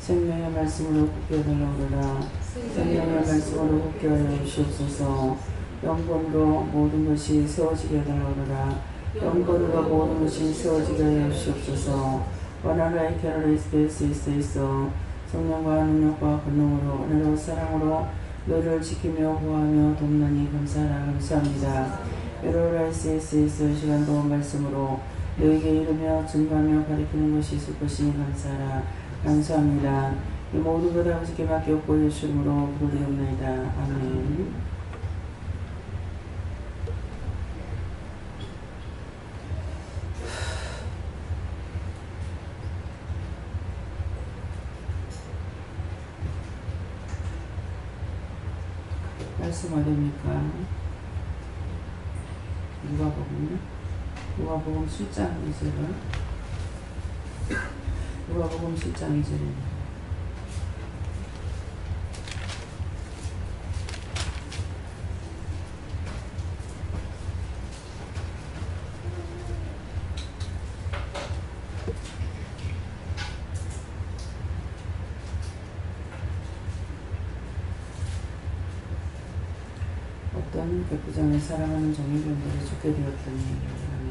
생명의 말씀으로 굳게 하달라오라. 생명의 말씀으로 굳게 하여 주시옵소서. 영권으로 모든 것이 세워지게 하달라오라. 영권으로 모든 것이 세워지게 하여 주시옵소서. 원하나의 캐롤의 스페이스 있어 성령과 능력과 권능으로 은혜로 사랑으로 너를 지키며 보호하며 돕나니 감사합니다. 에로라이스에스 시간 동안 말씀으로 너에게 이르며 증거하며 가리키는 것이 있을 것이니 감사합니다. 이 모든 것 아버지께 맡겼고 예수 이름으로 부르짖옵나이다. 아멘. 말씀 어디입니까? 누가복음 7장 2절은 누가복음 7장 2절입니다. 어떤 백부장을 사랑하는 정의병들이 죽게 되었던 얘기를 하면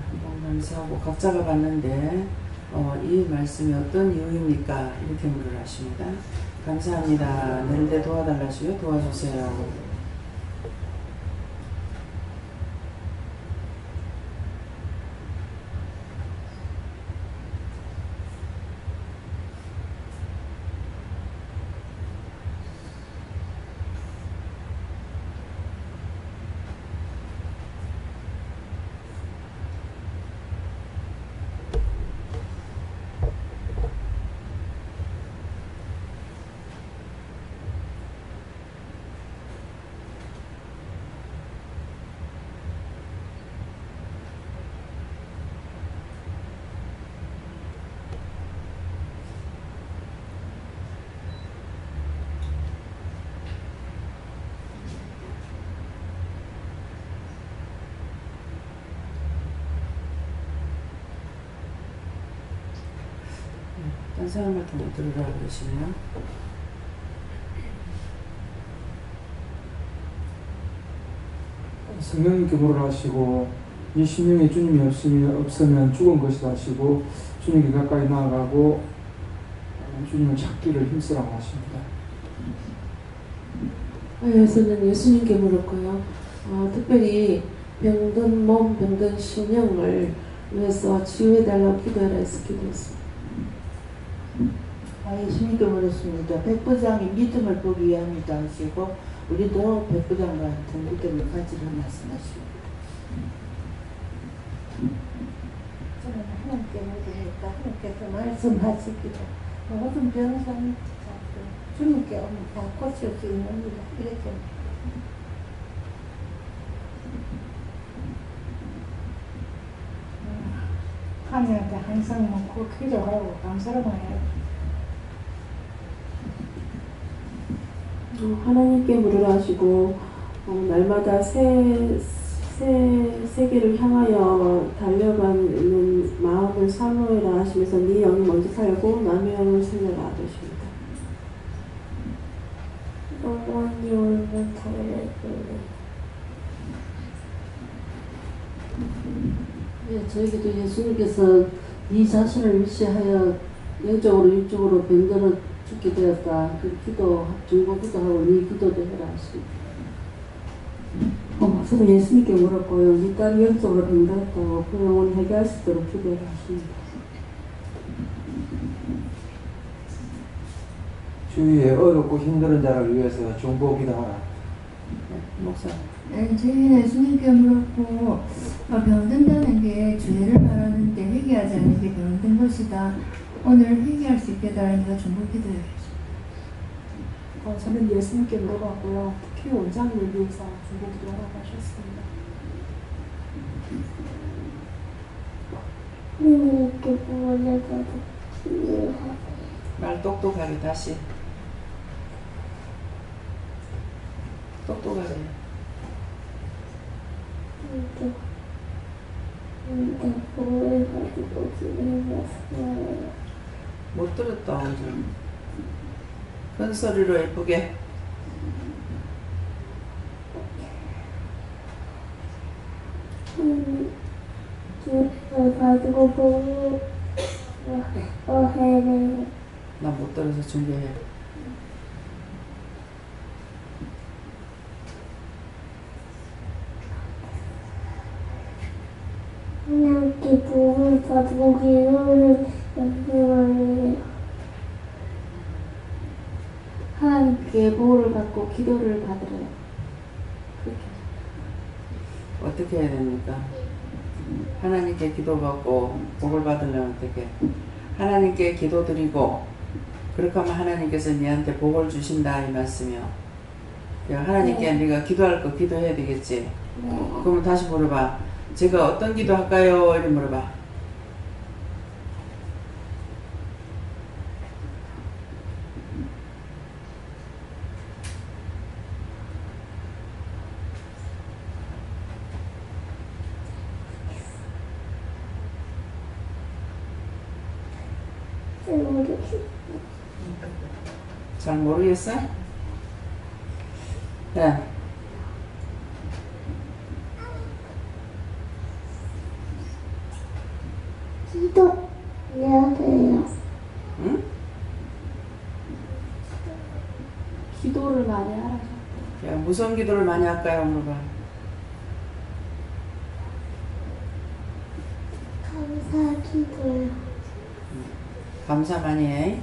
한번 감사하고 각자가 봤는데 이 말씀이 어떤 이유입니까? 이렇게 물을 하십니다. 감사합니다. 내일대 도와달라시요. 도와주세요. 딴 사람 같은 거 들으라 그러시네요. 성령님께 물어하시고 이 심령에 주님이 없으면 죽은 것이다 하시고 주님께 가까이 나아가고 주님을 찾기를 힘쓰라고 하십니다. 저는 예수님께 물었고요. 특별히 병든 몸, 병든 신령을 위해서 치유해달라고 기도해라 해서 기도했습니다. 예수님께 물었습니다. 백부장이 믿음을 보기 위함이다 하시고 우리도 백부장과 같은 믿음을 가지라 말씀하십니다. 저는 하나님께 물으니까 하나님께서 말씀하시기를 모든 병상이 주님께 오면 다 고칠 수 있습니다. 이렇게 하나님한테 항상 먹고 기도하고 감사를 해요. 하나님께 물으라 하시고 날마다 새 세계를 향하여 달려가는 마음을 사모해라 하시면서 네 영이 먼저 살고 남의 영을 살려라 하십니다. 영원히 오는 달려들래. 저에게도 예수님께서 네 자신을 위시하여 영적으로 육적으로 병들어 죽게 되었다. 그 기도, 중보 기도하고 네 기도도 해라 하십니다. 저도 예수님께 물었고요. 네 딸이 영적으로 병들었다고 그 영혼이 해결할 수 있도록 기도해라 하십니다. 주위에 어렵고 힘든 자를 위해서 중보 기도하라. 목사. 저희는 예수님께 물었고 병든다는 게 죄를 말하는데 회개하지 않는 게 병든 것이다. 오늘 회개할 수 있게 달라니까 중보 기도해요. 저는 예수님께 물어봤고요. 특히 원장님을 위해서 중보 기도하라고 하셨습니다. 하나님께 구원해서 똑똑하게 다시. 똑똑하게. 볼을 가지고 기도했어요. 못 들었다 완전. 큰 소리로 예쁘게. 볼을 가지고 볼을 해야 나 못 들어서 준비해. 하나님께 볼을 가지고 기도를 했어요. 하나님께 보호를 받고 기도를 받으래요. 그렇게. 어떻게 해야 됩니까? 하나님께 기도받고 복을 받으려면 어떻게? 하나님께 기도드리고 그렇게 하면 하나님께서 니한테 복을 주신다 이 말씀이요. 하나님께 네가 기도할 거 기도해야 되겠지. 그러면 다시 물어봐. 제가 어떤 기도 할까요? 이렇게 물어봐. 잘 모르겠어? 야. 기도해야 돼요. 응? 기도를 많이 하라고. 야, 무슨 기도를 많이 할까요? 물어봐. 감사 기도요. 감사 많이 해.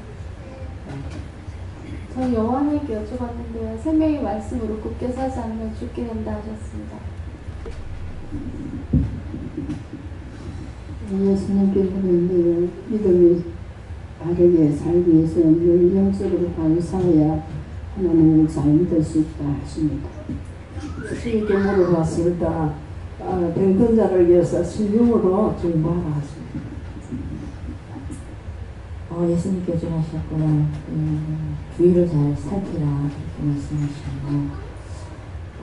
저 여호와에게 여쭤봤는데요. 생명의 말씀으로 굳게 서지 않으면 죽게 된다 하셨습니다. 예수님께 묻는데 믿음이 바르게 살기 위해서는 늘 영적으로 감사해야 하나님을 잘 믿을 수 있다 하십니다. 주님께 물어봤습니다. 병든 자를 위해서 신령으로 중보하라 하십니다. 예수님께서 좀 하셨구나. 주의를 잘 살피라 이렇게 말씀하시고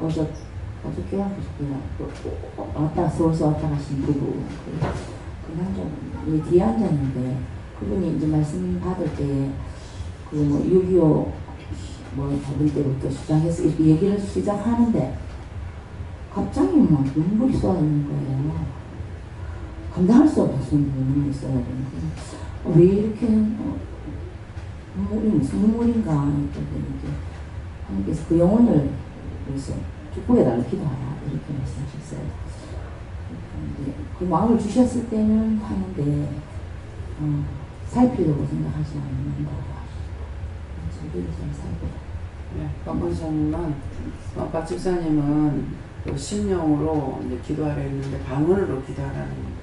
어저께 왔다 서울서 왔다 가신 부부 그 남자 우리 뒤에 앉았는데 그분이 이제 말씀 받을 때 그 뭐 6.25 뭐 잡을 때부터 시작해서 이렇게 얘기를 시작하는데 갑자기 막 눈물이 쏟아지는 거예요. 감당할 수 없어서 눈물이 쏟아지는 거예요. 왜 이렇게 눈물이 무슨 눈물인가 했더니 하나님께서 그 영혼을 위해서 축복해달라 기도하라 이렇게 말씀하셨어요. 그 마음을 주셨을 때는 하는데 살피려고 생각하지 않는다고 하시죠. 저기를 잘 살펴라. 네, 박 권사님은, 박 집사님은 그 심령으로 이제 기도하라 했는데 방언으로 기도하라는 겁니다.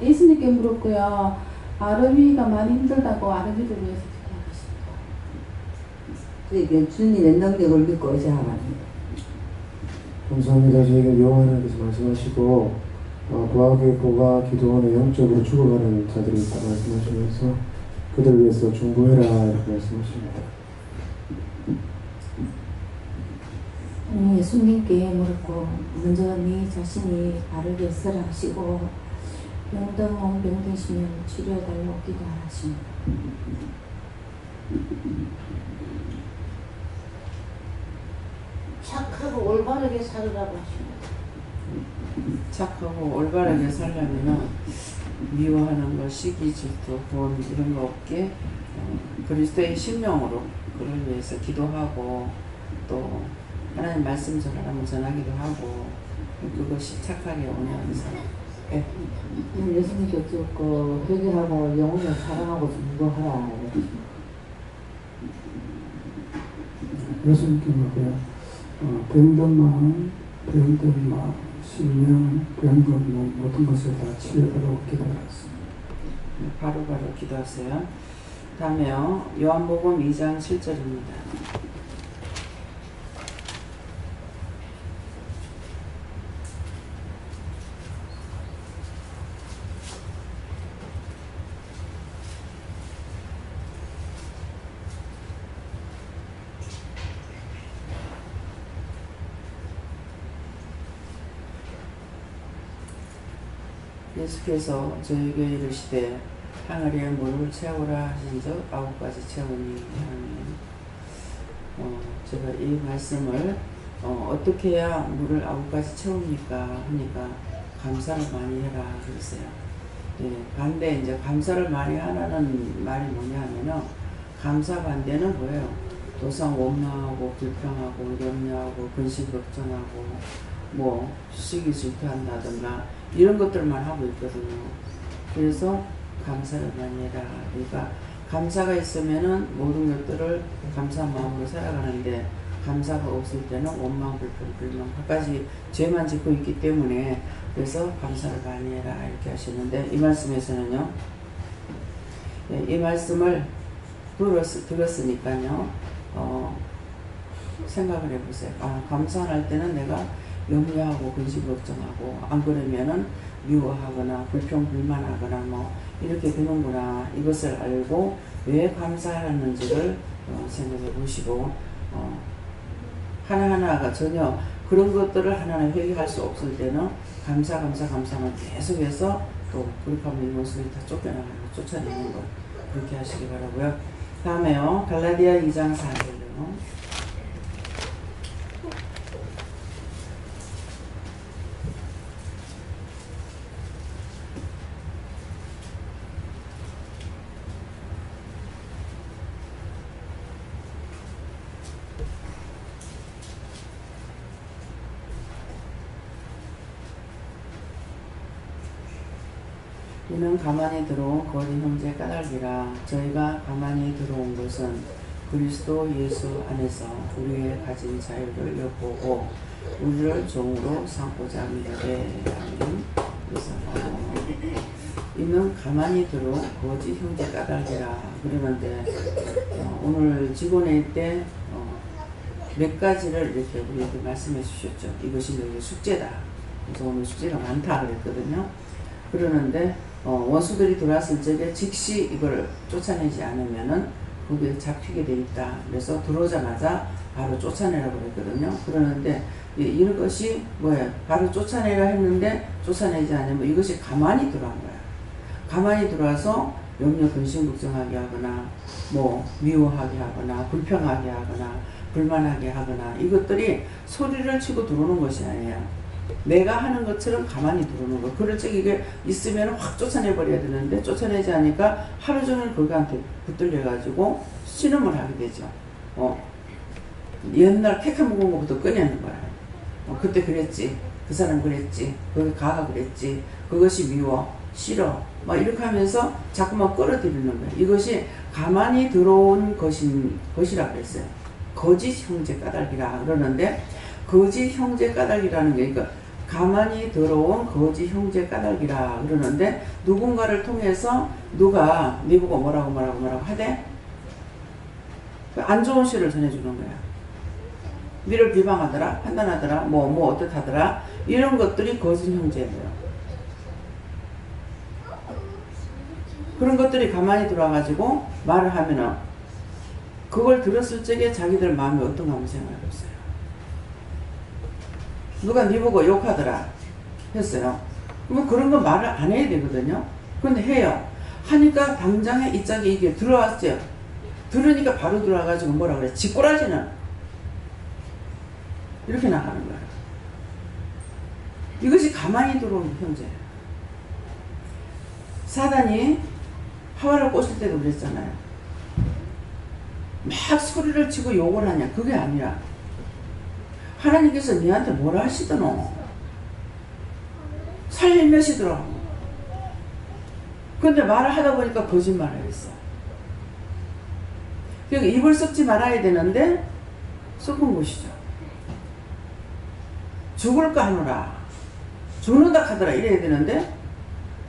네, 예수님께 물었고요. 아름이가 많이 힘들다고 아름이를 위해서 기도하겠습니다. 그러니까 주님의 능력을 믿고 의지하랍니다. 감사합니다. 저희가 여호와 하나님께서 말씀하시고 부하교회 보가 기도원에 영적으로 죽어가는 자들이 있다고 말씀하시면서 그들 위해서 중보해라 이렇게 말씀하십니다. 예수님께 물었고 먼저 네 자신이 바르게 서라 하시고 병든 병드시면 치료해달라고 기도하십니다. 착하고 올바르게 살으라고 하십니다. 착하고 올바르게 살려면 미워하는 거, 시기, 질투, 돈 이런 거 없게 그리스도의 심령으로 그를 위해서 기도하고 또 하나님 말씀 전하기도 하고 그것이 착하게 오는 사람. 네. 예수님께 여쭙고 회개하고 영혼을 사랑하고 중보하라. 예수님께 물어요. 병든 마음, 병든 마음, 심령, 병든 몸 모든 것을 다 치료하라고 기도하였습니다. 바로바로 기도하세요. 다음에요. 요한복음 2장 7절입니다. 예수께서 저에게 이르시되 항아리에 물을 채우라 하신즉 9가지 채우니 하나님. 제가 이 말씀을 어떻게 해야 물을 9가지 채웁니까 하니까 감사를 많이 해라 그랬어요. 예, 반대 이제 감사를 많이 하라는 말이 뭐냐면은 감사 반대는 뭐예요? 도상 원망하고 불평하고 염려하고 근심 걱정하고 뭐 시기 질투한다든가 이런 것들만 하고 있거든요. 그래서 감사를 많이 해라. 그러니까 감사가 있으면은 모든 것들을 감사한 마음으로 살아가는데 감사가 없을 때는 원망, 불평, 불만 갖가지 죄만 짓고 있기 때문에 그래서 감사를 많이 해라 이렇게 하시는데 이 말씀에서는요. 이 말씀을 들었으니까요. 생각을 해보세요. 감사할 때는 내가 염려하고 근심 걱정하고 안 그러면은 미워하거나 불평 불만하거나 뭐 이렇게 되는구나. 이것을 알고 왜 감사하는지를 생각해 보시고 하나하나가 전혀 그런 것들을 하나하나 회개할 수 없을 때는 감사만 계속해서 또 그렇게 하면 이 모습이 다 쫓겨나가고 쫓아내는 것 그렇게 하시기 바라고요. 다음에요. 갈라디아 2장 4절요. 이는 가만히 들어온 거짓 형제 까닭이라. 저희가 가만히 들어온 것은 그리스도 예수 안에서 우리의 가진 자유를 엿보고 우리를 종으로 삼고자 함이되. 그래서 이는 가만히 들어온 거짓 형제 까닭이라 그러는데 오늘 직원회 때 몇 가지를 이렇게 우리에게 말씀해 주셨죠. 이것이 너희 숙제다. 그래서 오늘 숙제가 많다 그랬거든요. 그러는데 원수들이 들어왔을 적에 즉시 이걸 쫓아내지 않으면은 거기에 잡히게 돼 있다. 그래서 들어오자마자 바로 쫓아내라고 그랬거든요. 그러는데 이것이 뭐예요? 바로 쫓아내라 했는데 쫓아내지 않으면 이것이 가만히 들어온 거야. 가만히 들어와서 염려 근심 걱정하게 하거나 뭐 미워하게 하거나 불평하게 하거나 불만하게 하거나 이것들이 소리를 치고 들어오는 것이 아니야. 내가 하는 것처럼 가만히 들어오는 거. 그럴 적 이게 있으면 확 쫓아내버려야 되는데 쫓아내지 않으니까 하루 종일 그거한테 붙들려가지고 신음을 하게 되죠. 옛날 케이크 먹은 것부터 꺼내는 거야. 그때 그랬지. 그 사람 그랬지. 거기 가가 그랬지. 그것이 미워. 싫어. 막 이렇게 하면서 자꾸만 끌어들이는 거야. 이것이 가만히 들어온 것이라고 했어요. 거짓 형제 까닭이라 그러는데 거짓 형제 까닭이라는 게 그러니까 가만히 들어온 거짓 형제 까닭이라 그러는데 누군가를 통해서 누가 네 보고 뭐라고 하대? 안 좋은 시를 전해주는 거야. 니를 비방하더라, 판단하더라, 뭐 어떻다더라 이런 것들이 거짓 형제예요. 그런 것들이 가만히 들어와가지고 말을 하면은 그걸 들었을 적에 자기들 마음이 어떤가 한번 생각해보세요. 누가 네 보고 욕하더라 했어요. 그러면 그런 거 말을 안 해야 되거든요. 근데 해요. 하니까 당장에 이 짝이 이게 들어왔어요. 들으니까 바로 들어와가지고 뭐라 그래? 지꼬라지는 이렇게 나가는 거예요. 이것이 가만히 들어온 형제예요. 사단이 하와를 꼬실 때도 그랬잖아요. 막 소리를 치고 욕을 하냐. 그게 아니라 하나님께서 니한테 뭐라 하시더노? 살며시더라고. 근데 말을 하다 보니까 거짓말을 했어. 그러니까 입을 썩지 말아야 되는데 썩은 것이죠. 죽을까 하노라. 죽는다 하더라 이래야 되는데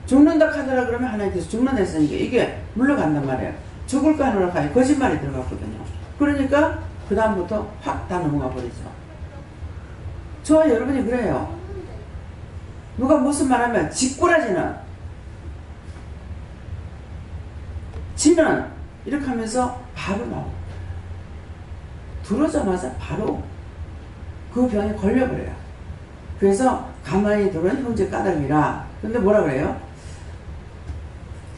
죽는다 하더라 그러면 하나님께서 죽는다 했으니까 이게 물러간단 말이에요. 죽을까 하노라 하니 거짓말이 들어갔거든요. 그러니까 그 다음부터 확 다 넘어가 버리죠. 저와 여러분이 그래요. 누가 무슨 말하면 짓꼬라지는 지는 이렇게 하면서 바로 나오고 들어오자마자 바로 그 병에 걸려버려요. 그래서 가만히 들은 형제 까닭이라. 근데 뭐라 그래요?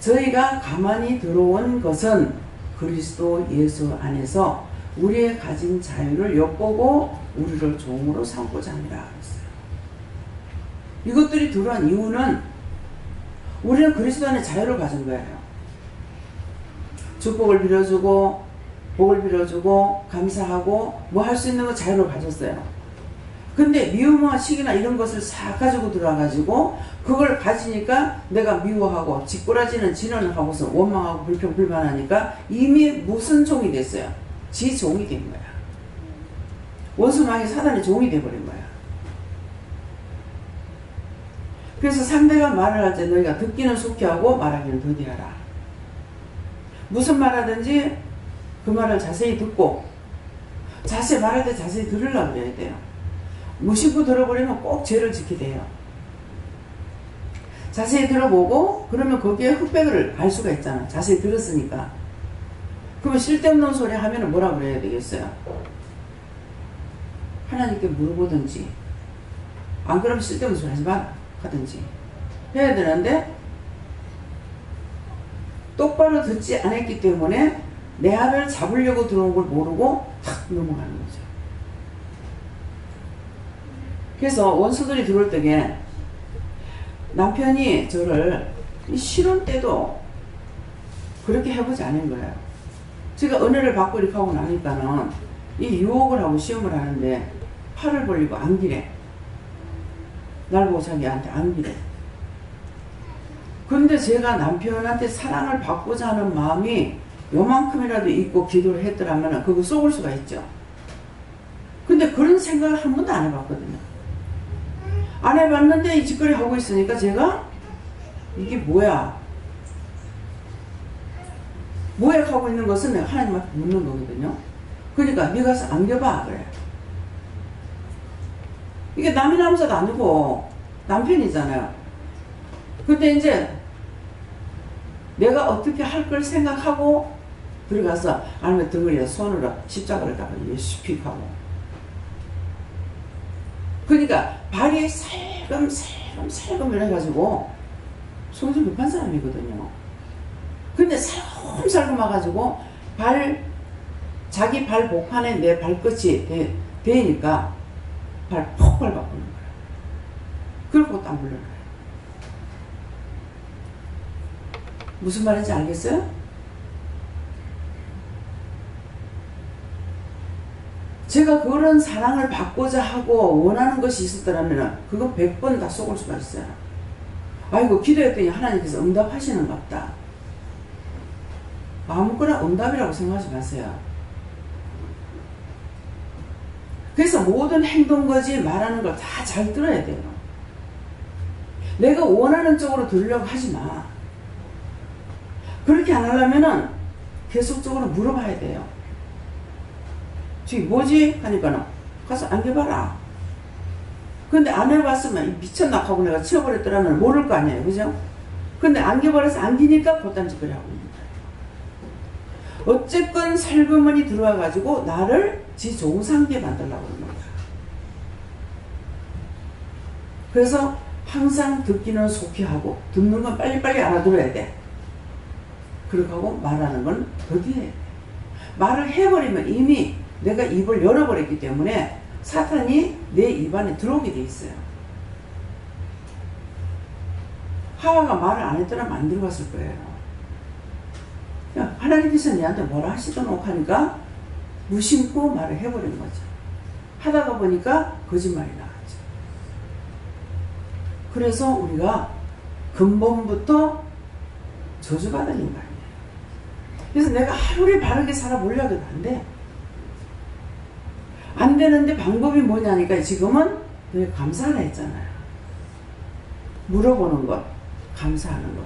저희가 가만히 들어온 것은 그리스도 예수 안에서 우리의 가진 자유를 엿보고 우리를 종으로 삼고자 합니다. 그랬어요. 이것들이 들어온 이유는 우리는 그리스도 안에 자유를 가진 거예요. 축복을 빌어주고 복을 빌어주고 감사하고 뭐 할 수 있는 거 자유를 가졌어요. 근데 미움과 시기나 이런 것을 싹 가지고 들어와가지고 그걸 가지니까 내가 미워하고 짓꼬라지는 진언을 하고서 원망하고 불평 불만하니까 이미 무슨 종이 됐어요? 지 종이 된 거야. 원수마귀 사단의 종이 돼버린 거야. 그래서 상대가 말을 할 때 너희가 듣기는 속히 하고 말하기는 더디하라. 무슨 말하든지 그 말을 자세히 듣고 자세히 말할 때 자세히 들으려고 그래야 돼요. 무심코 들어버리면 꼭 죄를 짓게 돼요. 자세히 들어보고 그러면 거기에 흑백을 알 수가 있잖아. 자세히 들었으니까. 그러면 쓸데없는 소리 하면 뭐라 그래야 되겠어요? 하나님께 물어보든지 안 그러면 쓸데없는 소리 하지 마라 하든지 해야 되는데 똑바로 듣지 않았기 때문에 내 안을 잡으려고 들어온 걸 모르고 탁 넘어가는 거죠. 그래서 원수들이 들어올 때에 남편이 저를 싫은 때도 그렇게 해보지 않은 거예요. 제가 은혜를 받고 이렇게 하고 나니까는 이 유혹을 하고 시험을 하는데 팔을 벌리고 안기래. 날 보고 자기한테 안기래. 근데 제가 남편한테 사랑을 받고자 하는 마음이 요만큼이라도 있고 기도를 했더라면 그거 쏘을 수가 있죠. 근데 그런 생각을 한 번도 안 해봤거든요. 안 해봤는데 이 짓거리 하고 있으니까 제가 이게 뭐야? 모욕하고 있는 것은 내가 하나님한테 묻는 거거든요. 그러니까 네가 가서 안겨봐 그래. 이게 남이 남자도 아니고 남편이잖아요. 근데 이제 내가 어떻게 할 걸 생각하고 들어가서 아니면 등을에 손으로 십자가를 다가 예수픽 하고 그러니까 발이 살금살금 이래가지고 성질 급한 사람이거든요. 근데 살금살금 와가지고 자기 발 복판에 내 발끝이 대니까 발 폭 밟아버리는 거야. 그리고 땀 흘려요. 무슨 말인지 알겠어요? 제가 그런 사랑을 받고자 하고 원하는 것이 있었더라면 그거 100번 다 속을 수가 있어요. 아이고 기도했더니 하나님께서 응답하시는 것 같다. 아무거나 응답이라고 생각하지 마세요. 그래서 모든 행동거지 말하는 걸 다 잘 들어야 돼요. 내가 원하는 쪽으로 들으려고 하지 마. 그렇게 안 하려면은 계속적으로 물어봐야 돼요. 지금 뭐지? 하니까는 가서 안겨봐라. 근데 안 해봤으면 미쳤나 하고 내가 치워버렸더라면 모를 거 아니에요. 그죠? 근데 안겨버려서 안기니까 곶담짓거리 하고 있는 거예요. 어쨌건 살그머니 들어와가지고 나를 지 좋은 상태에 만들려고 그러는 거야. 그래서 항상 듣기는 속히 하고 듣는 건 빨리빨리 알아들어야 돼. 그렇게 하고 말하는 건 더디해야 돼. 말을 해버리면 이미 내가 입을 열어버렸기 때문에 사탄이 내 입 안에 들어오게 돼 있어요. 하와가 말을 안 했더라면 안 들어갔을 거예요. 하나님께서 내한테 뭐라 하시도록 하니까 무심코 말을 해버린 거죠. 하다가 보니까 거짓말이 나왔죠. 그래서 우리가 근본부터 저주받은 인간이에요. 그래서 내가 아무리 바르게 살아보려고 해도 안 돼. 안 되는데 방법이 뭐냐니까 지금은 내가 감사하라 했잖아요. 물어보는 것, 감사하는 것.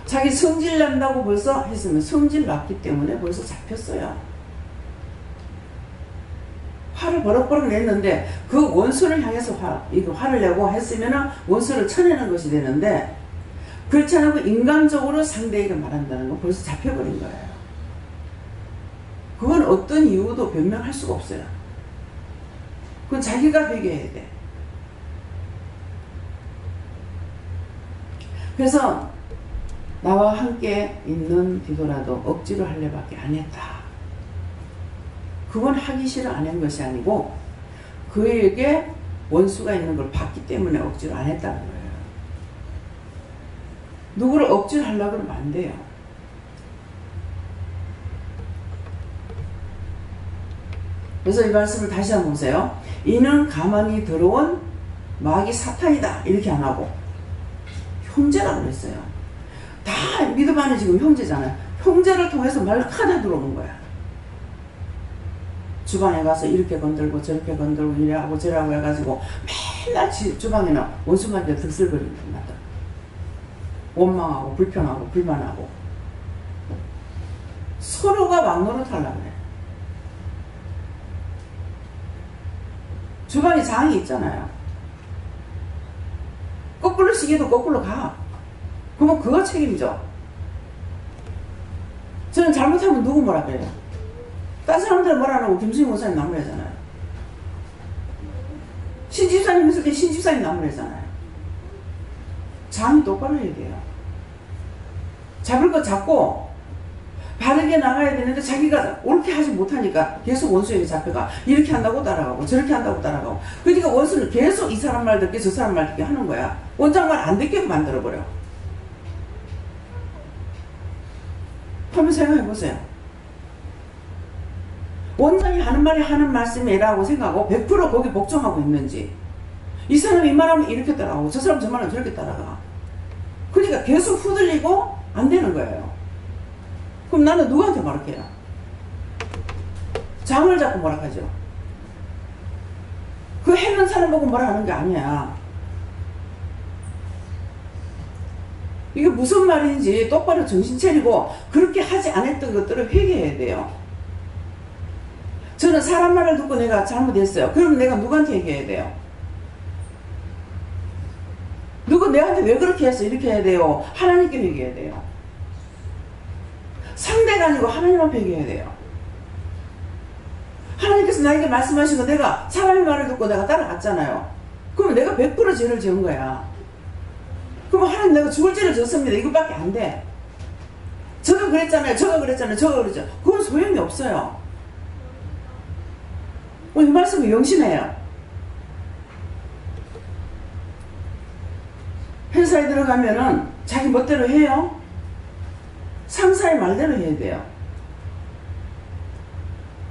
자기 성질 난다고 벌써 했으면 성질 났기 때문에 벌써 잡혔어요. 화를 버럭버럭 냈는데 그 원수를 향해서 화를 내고 했으면 원수를 쳐내는 것이 되는데 그렇지 않고 인간적으로 상대에게 말한다는 건 벌써 잡혀버린 거예요. 그건 어떤 이유도 변명할 수가 없어요. 그건 자기가 회개해야 돼. 그래서 나와 함께 있는 기도라도 억지로 할래밖에 안 했다. 그건 하기 싫어 안 한 것이 아니고 그에게 원수가 있는 걸 봤기 때문에 억지로 안 했다는 거예요. 누구를 억지로 하려고 그러면 안 돼요. 그래서 이 말씀을 다시 한번 보세요. 이는 가만히 들어온 마귀 사탄이다. 이렇게 안 하고 형제라고 그랬어요. 다 믿음 안에 지금 형제잖아요. 형제를 통해서 말카다 들어오는 거야. 주방에 가서 이렇게 건들고 저렇게 건들고 이래하고 저래하고 해가지고 맨날 주방에는 원수한테 득슬거리는 겁니다. 원망하고 불평하고 불만하고 서로가 막노릇 하려고 그래. 주방에 장이 있잖아요. 거꾸로 시계도 거꾸로 가. 그러면 그거 책임져. 저는 잘못하면 누구 뭐라 그래요? 딴 사람들 뭐라 안 하고 김수희 목사님 나무래잖아요. 신집사님 있을 때 신집사님 나무래잖아요. 장이 똑바로 해야 돼요. 잡을 거 잡고 바르게 나가야 되는데 자기가 옳게 하지 못하니까 계속 원수에게 잡혀가. 이렇게 한다고 따라가고 저렇게 한다고 따라가고. 그러니까 원수는 계속 이 사람 말 듣게 저 사람 말 듣게 하는 거야. 원장 말 안 듣게 만들어버려. 한번 생각해보세요. 원장이 하는 말이 하는 말씀이라고 생각하고 100% 거기 복종하고 있는지, 이 사람이 이 말하면 이렇게 따라가고 저 사람 저 말하면 저렇게 따라가. 그러니까 계속 후들리고 안 되는 거예요. 그럼 나는 누구한테 말할게요? 장을 잡고 뭐라 하죠? 그 해는 사람 보고 뭐라 하는 게 아니야. 이게 무슨 말인지 똑바로 정신 차리고 그렇게 하지 않았던 것들을 회개해야 돼요. 저는 사람 말을 듣고 내가 잘못했어요. 그럼 내가 누구한테 얘기해야 돼요? 누구 내한테 왜 그렇게 했어? 이렇게 해야 돼요. 하나님께 회개해야 돼요. 상대가 아니고 하나님 앞에 회개해야 돼요. 하나님께서 나에게 말씀하신 거 내가 사람의 말을 듣고 내가 따라갔잖아요. 그러면 내가 100% 죄를 지은 거야. 그럼 하나님 내가 죽을 죄를 졌습니다. 이것밖에 안 돼. 저도 그랬잖아요. 저가 그랬잖아요. 저가 그랬죠. 그건 소용이 없어요. 이 말씀은 영심해요. 회사에 들어가면은 자기 멋대로 해요. 상사의 말대로 해야 돼요.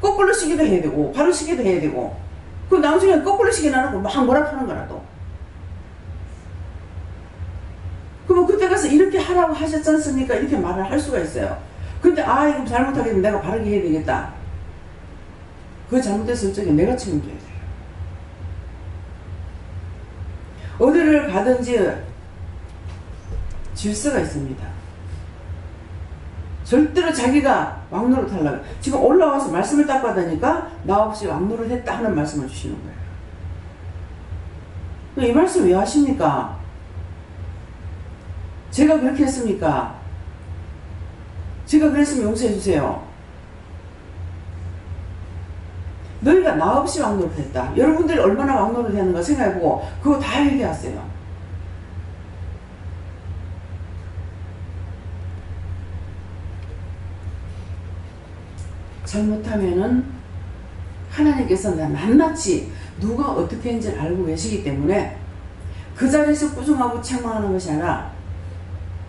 거꾸로 시기도 해야 되고 바로 시기도 해야 되고. 그 나중에 거꾸로 시기는 안 하고 막 뭐라 하는 거라 또. 그러면 그때 가서 이렇게 하라고 하셨지 않습니까? 이렇게 말을 할 수가 있어요. 근데 이거 잘못하겠으면 내가 바르게 해야 되겠다. 그 잘못했을 적에 내가 책임져야 돼요. 어디를 가든지 질서가 있습니다. 절대로 자기가 왕노릇 하려고. 지금 올라와서 말씀을 딱 받으니까 나 없이 왕노릇 했다 하는 말씀을 주시는 거예요. 이 말씀 왜 하십니까? 제가 그렇게 했습니까? 제가 그랬으면 용서해 주세요. 너희가 나 없이 왕노릇 했다. 여러분들이 얼마나 왕노릇 했는가 생각해보고 그거 다 얘기하세요. 잘못하면은 하나님께서 낱낱이 누가 어떻게 했는지 알고 계시기 때문에 그 자리에서 꾸중하고 책망하는 것이 아니라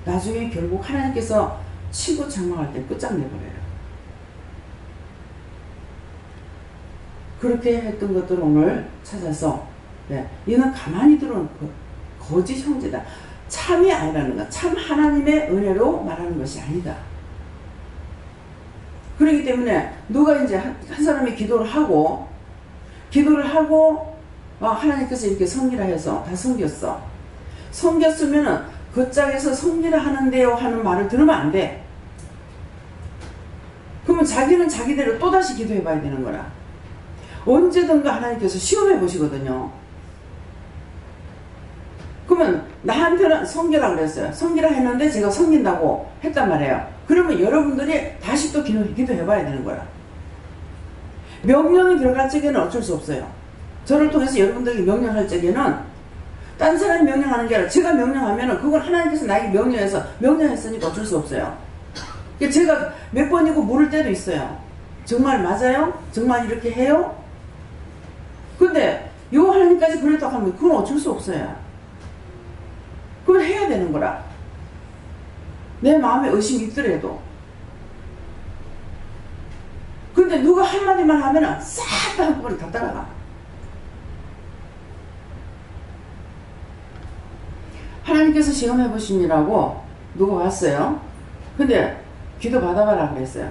나중에 결국 하나님께서 치고 책망할 때 끝장내버려요. 그렇게 했던 것들을 오늘 찾아서 이는 가만히 들어온 거짓 형제다. 참이 아니라는 것, 참 하나님의 은혜로 말하는 것이 아니다. 그렇기 때문에 누가 이제 한 사람이 기도를 하고 하나님께서 이렇게 섬기라 해서 다 섬겼어. 섬겼으면은 그 짝에서 섬기라 하는데요 하는 말을 들으면 안 돼. 그러면 자기는 자기대로 또다시 기도해 봐야 되는 거라. 언제든가 하나님께서 시험해 보시거든요. 그러면 나한테는 섬기라 그랬어요. 섬기라 했는데 제가 섬긴다고 했단 말이에요. 그러면 여러분들이 다시 또 기도해 봐야 되는 거야. 명령이 들어갈 적에는 어쩔 수 없어요. 저를 통해서 여러분들에게 명령할 적에는 딴 사람이 명령하는 게 아니라 제가 명령하면은 그걸 하나님께서 나에게 명령했으니까 어쩔 수 없어요. 제가 몇 번이고 물을 때도 있어요. 정말 맞아요? 정말 이렇게 해요? 근데 요 하나님까지 그랬다고 하면 그건 어쩔 수 없어요. 그건 해야 되는 거라. 내 마음에 의심이 있더라도. 근데 누가 한마디만 하면은 싹 다 한꺼번에 다 따라가. 하나님께서 시험해 보시느라고 누가 왔어요. 근데 기도 받아봐라 그랬어요.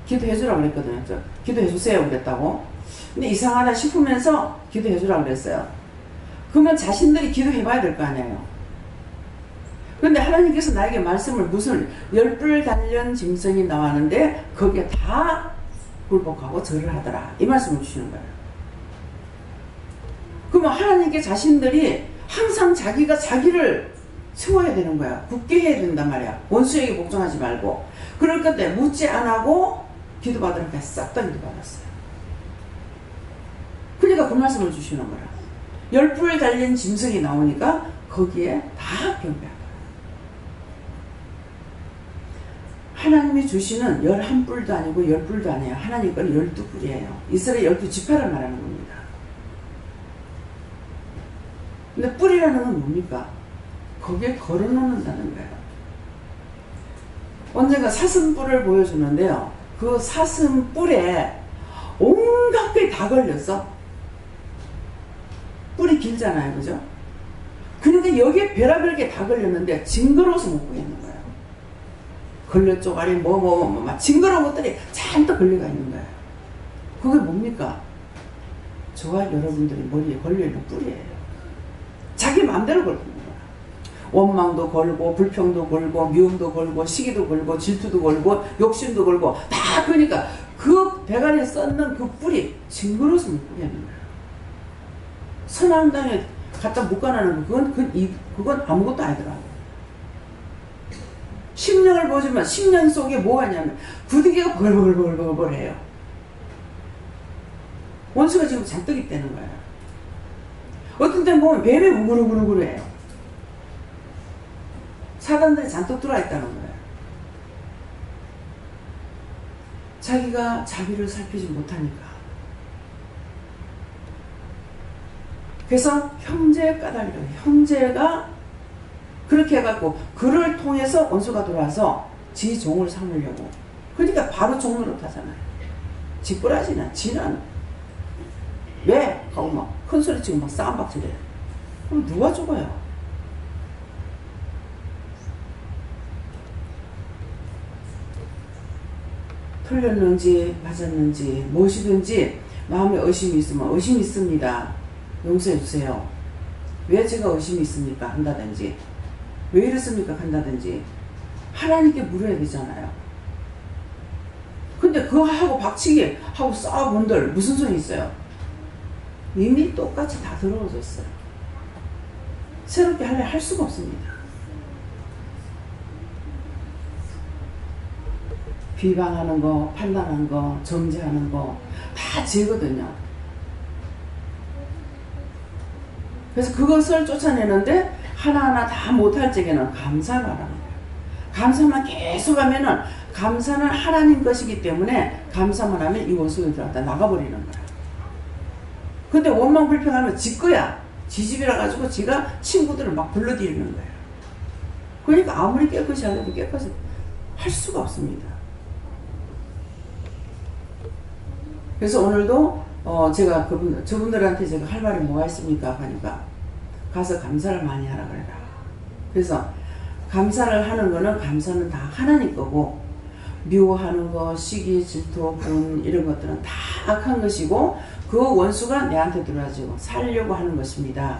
기도해 주라고 그랬거든요. 기도해 주세요 그랬다고. 근데 이상하다 싶으면서 기도해 주라고 그랬어요. 그러면 자신들이 기도해 봐야 될 거 아니에요. 근데 하나님께서 나에게 말씀을 무슨 10뿔 달린 짐승이 나왔는데 거기에 다 굴복하고 절을 하더라. 이 말씀을 주시는 거예요. 그러면 하나님께 자신들이 항상 자기가 자기를 세워야 되는 거야. 굳게 해야 된단 말이야. 원수에게 복종하지 말고. 그럴 건데 묻지 안 하고 기도받으니까 싹 다 기도받았어요. 그러니까 그 말씀을 주시는 거라. 10뿔 달린 짐승이 나오니까 거기에 다 경배한 거야. 하나님이 주시는 11뿔도 아니고 10뿔도 아니에요. 하나님 건 12뿔이에요. 이스라엘 12지파를 말하는 겁니다. 근데 뿔이라는 건 뭡니까? 거기에 걸어놓는다는 거예요. 언젠가 사슴뿔을 보여주는데요. 그 사슴뿔에 온갖 게 다 걸렸어. 뿔이 길잖아요. 그죠? 그런데 여기에 별의별 게 다 걸렸는데 징그러워서 못 보겠는 거예요. 걸려 쪼가리 막 징그러운 것들이 잔뜩 걸려가 있는 거예요. 그게 뭡니까? 저와 여러분들이 머리에 걸려있는 뿔이에요. 자기 마음대로 걸리는 거야. 원망도 걸고 불평도 걸고 미움도 걸고 시기도 걸고 질투도 걸고 욕심도 걸고 다 그러니까 그 대가리에 썩는 그 뿔이 징그러워서 못 보겠는 거예요. 선한 땅에 갖다 묶어놓는 거 그건 아무것도 아니더라고요. 심령을 보지만 심령 속에 뭐가 있냐면 구더기가 벌벌벌벌벌해요. 원수가 지금 잔뜩 있다는 거예요. 어떤 때는 보면 뱀이 우글우글우글해요. 사단들이 잔뜩 들어와 있다는 거예요. 자기가 자기를 살피지 못하니까. 그래서 형제에 까닭이래요. 형제가 그렇게 해갖고 그를 통해서 원수가 들어와서 지 종을 삼으려고. 그러니까 바로 종로로 타잖아요. 지꾸라지나 지는 왜? 하고 막 큰 소리 치고 막 싸움박질해요. 그럼 누가 죽어요? 틀렸는지 맞았는지 무엇이든지 마음에 의심이 있으면 의심이 있습니다. 용서해 주세요. 왜 제가 의심이 있습니까? 한다든지 왜 이랬습니까? 한다든지 하나님께 물어야 되잖아요. 근데 그거 하고 박치기 하고 싸워본들 무슨 소리 있어요? 이미 똑같이 다 들어오셨어요. 새롭게 할 수가 없습니다. 비방하는 거, 판단하는 거, 정죄하는 거 다 죄거든요. 그래서 그것을 쫓아내는데 하나하나 다 못할 적에는 감사를 하라는 거예요. 감사만 계속 하면은 감사는 하나님 것이기 때문에 감사만 하면 이 원수가 들어갔다 나가버리는 거예요. 근데 원망 불평하면 지 거야. 지 집이라 가지고 지가 친구들을 막 불러들이는 거예요. 그러니까 아무리 깨끗이 하려도 깨끗이 할 수가 없습니다. 그래서 오늘도 제가 저분들한테 제가 할 말이 뭐가 있습니까? 하니까 가서 감사를 많이 하라 그래라. 그래서 감사를 하는 거는 감사는 다 하나님 거고 미워하는 거, 시기, 질투, 분 이런 것들은 다 악한 것이고 그 원수가 내한테 들어와가지고 살려고 하는 것입니다.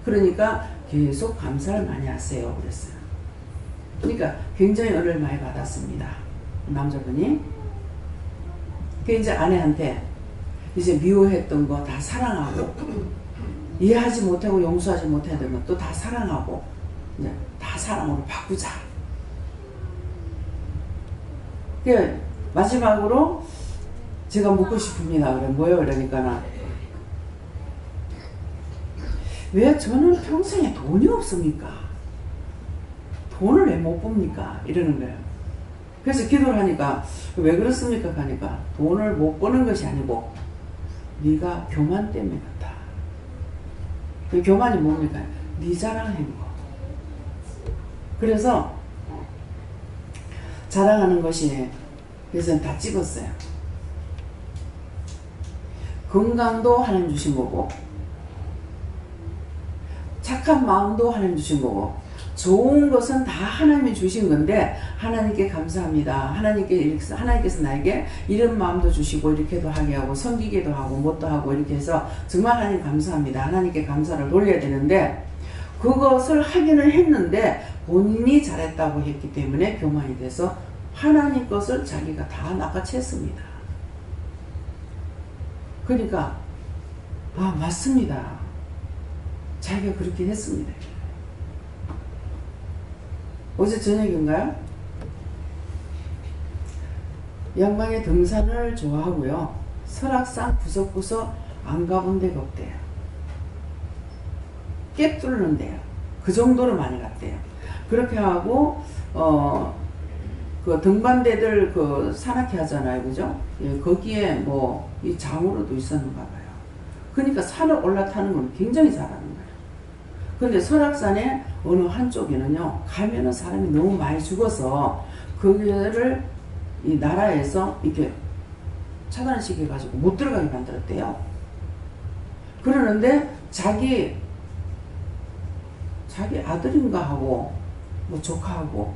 그러니까 계속 감사를 많이 하세요. 그랬어요. 그러니까 굉장히 은혜를 많이 받았습니다. 남자분이. 그 이제 아내한테 이제 미워했던 거 다 사랑하고 이해하지 못하고 용서하지 못하던 것도 다 사랑하고 이제 다 사랑으로 바꾸자. 마지막으로 제가 묻고 싶습니다. 그래 뭐예요? 그러니까는 왜 저는 평생에 돈이 없습니까? 돈을 왜 못 봅니까? 이러는 거예요. 그래서 기도를 하니까 왜 그렇습니까? 하니까 돈을 못 버는 것이 아니고 네가 교만 때문에 그렇다. 그 교만이 뭡니까? 네 자랑하는 거. 그래서 자랑하는 것이 그래서 다 찍었어요. 건강도 하나님 주신 거고 착한 마음도 하나님 주신 거고 좋은 것은 다 하나님이 주신 건데 하나님께 감사합니다. 하나님께서 나에게 이런 마음도 주시고 이렇게도 하게 하고 섬기기도 하고 뭣도 하고 이렇게 해서 정말 하나님 감사합니다. 하나님께 감사를 돌려야 되는데 그것을 하기는 했는데 본인이 잘했다고 했기 때문에 교만이 돼서 하나님 것을 자기가 다 낚아챘습니다. 그러니까 아 맞습니다. 자기가 그렇게 했습니다. 어제 저녁인가요? 양반이 등산을 좋아하고요. 설악산 구석구석 안 가본 데가 없대요. 깨 뚫는데요. 그 정도로 많이 갔대요. 그렇게 하고 그 등반대들 그 산악회 하잖아요, 그죠? 예, 거기에 뭐 이 장으로도 있었는가 봐요. 그러니까 산을 올라타는 건 굉장히 잘하는 거예요. 그런데 설악산의 어느 한쪽에는요, 가면은 사람이 너무 많이 죽어서 거기를 이 나라에서 이렇게 차단시켜가지고 못 들어가게 만들었대요. 그러는데 자기 아들인가 하고 뭐 조카하고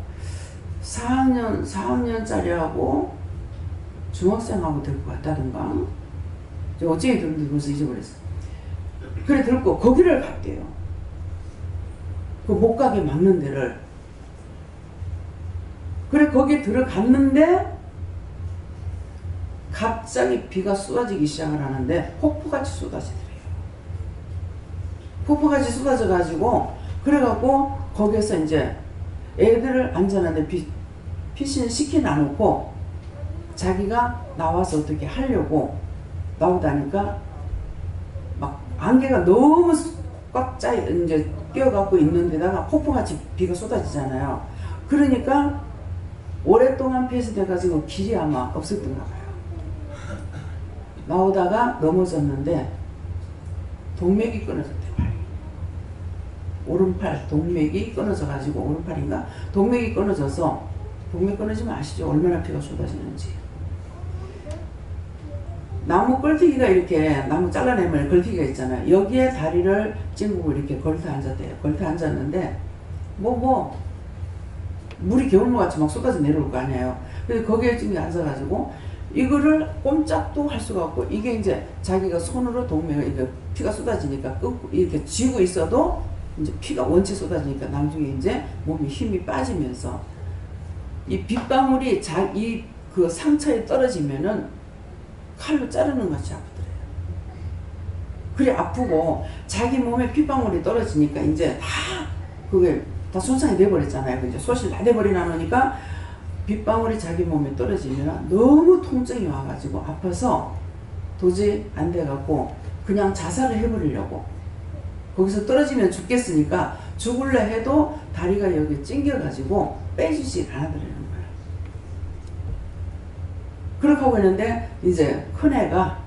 4학년짜리하고 중학생하고 데리고 갔다던가 어찌게 들었는데 벌써 잊어버렸어. 그래 들고 거기를 갔대요. 그 못 가게 막는 데를. 그래 거기 들어갔는데 갑자기 비가 쏟아지기 시작을 하는데 폭포같이 쏟아지더래요. 폭포같이 쏟아져 가지고 그래갖고 거기에서 이제 애들을 안전한데 피신 시켜놔놓고 자기가 나와서 어떻게 하려고 나오다니까 막 안개가 너무 꽉 짜 이제 끼어갖고 있는 데다가 폭포같이 비가 쏟아지잖아요. 그러니까 오랫동안 폐쇄돼가지고 길이 아마 없었던가 봐요. 나오다가 넘어졌는데 동맥이 끊어졌대요. 오른팔 동맥이 끊어져가지고 오른팔인가? 동맥이 끊어져서 동맥 끊어지면 아시죠? 얼마나 피가 쏟아지는지. 나무 걸티기가 이렇게 나무 잘라내면 걸티기가 있잖아요. 여기에 다리를 찡그고 이렇게 걸터 앉았대요. 걸터 앉았는데 물이 겨울물같이 막 쏟아져 내려올 거 아니에요. 그래서 거기에 찡겨 앉아가지고 이거를 꼼짝도 할 수가 없고 이게 이제 자기가 손으로 동맥을 이렇게 피가 쏟아지니까 이렇게 쥐고 있어도 이제 피가 원체 쏟아지니까 나중에 이제 몸에 힘이 빠지면서 이 빗방울이 그 상처에 떨어지면은 칼로 자르는 것이 아프더래요. 그래 아프고 자기 몸에 핏방울이 떨어지니까 이제 그게 다 손상이 돼버렸잖아요. 이제 소실 다 돼버리나 놓으니까 빗방울이 자기 몸에 떨어지면 너무 통증이 와가지고 아파서 도저히 안 돼갖고 그냥 자살을 해버리려고 거기서 떨어지면 죽겠으니까 죽을래 해도 다리가 여기 찡겨가지고 빼주지 않아더라는 거예요. 그렇게 하고 있는데 이제 큰애가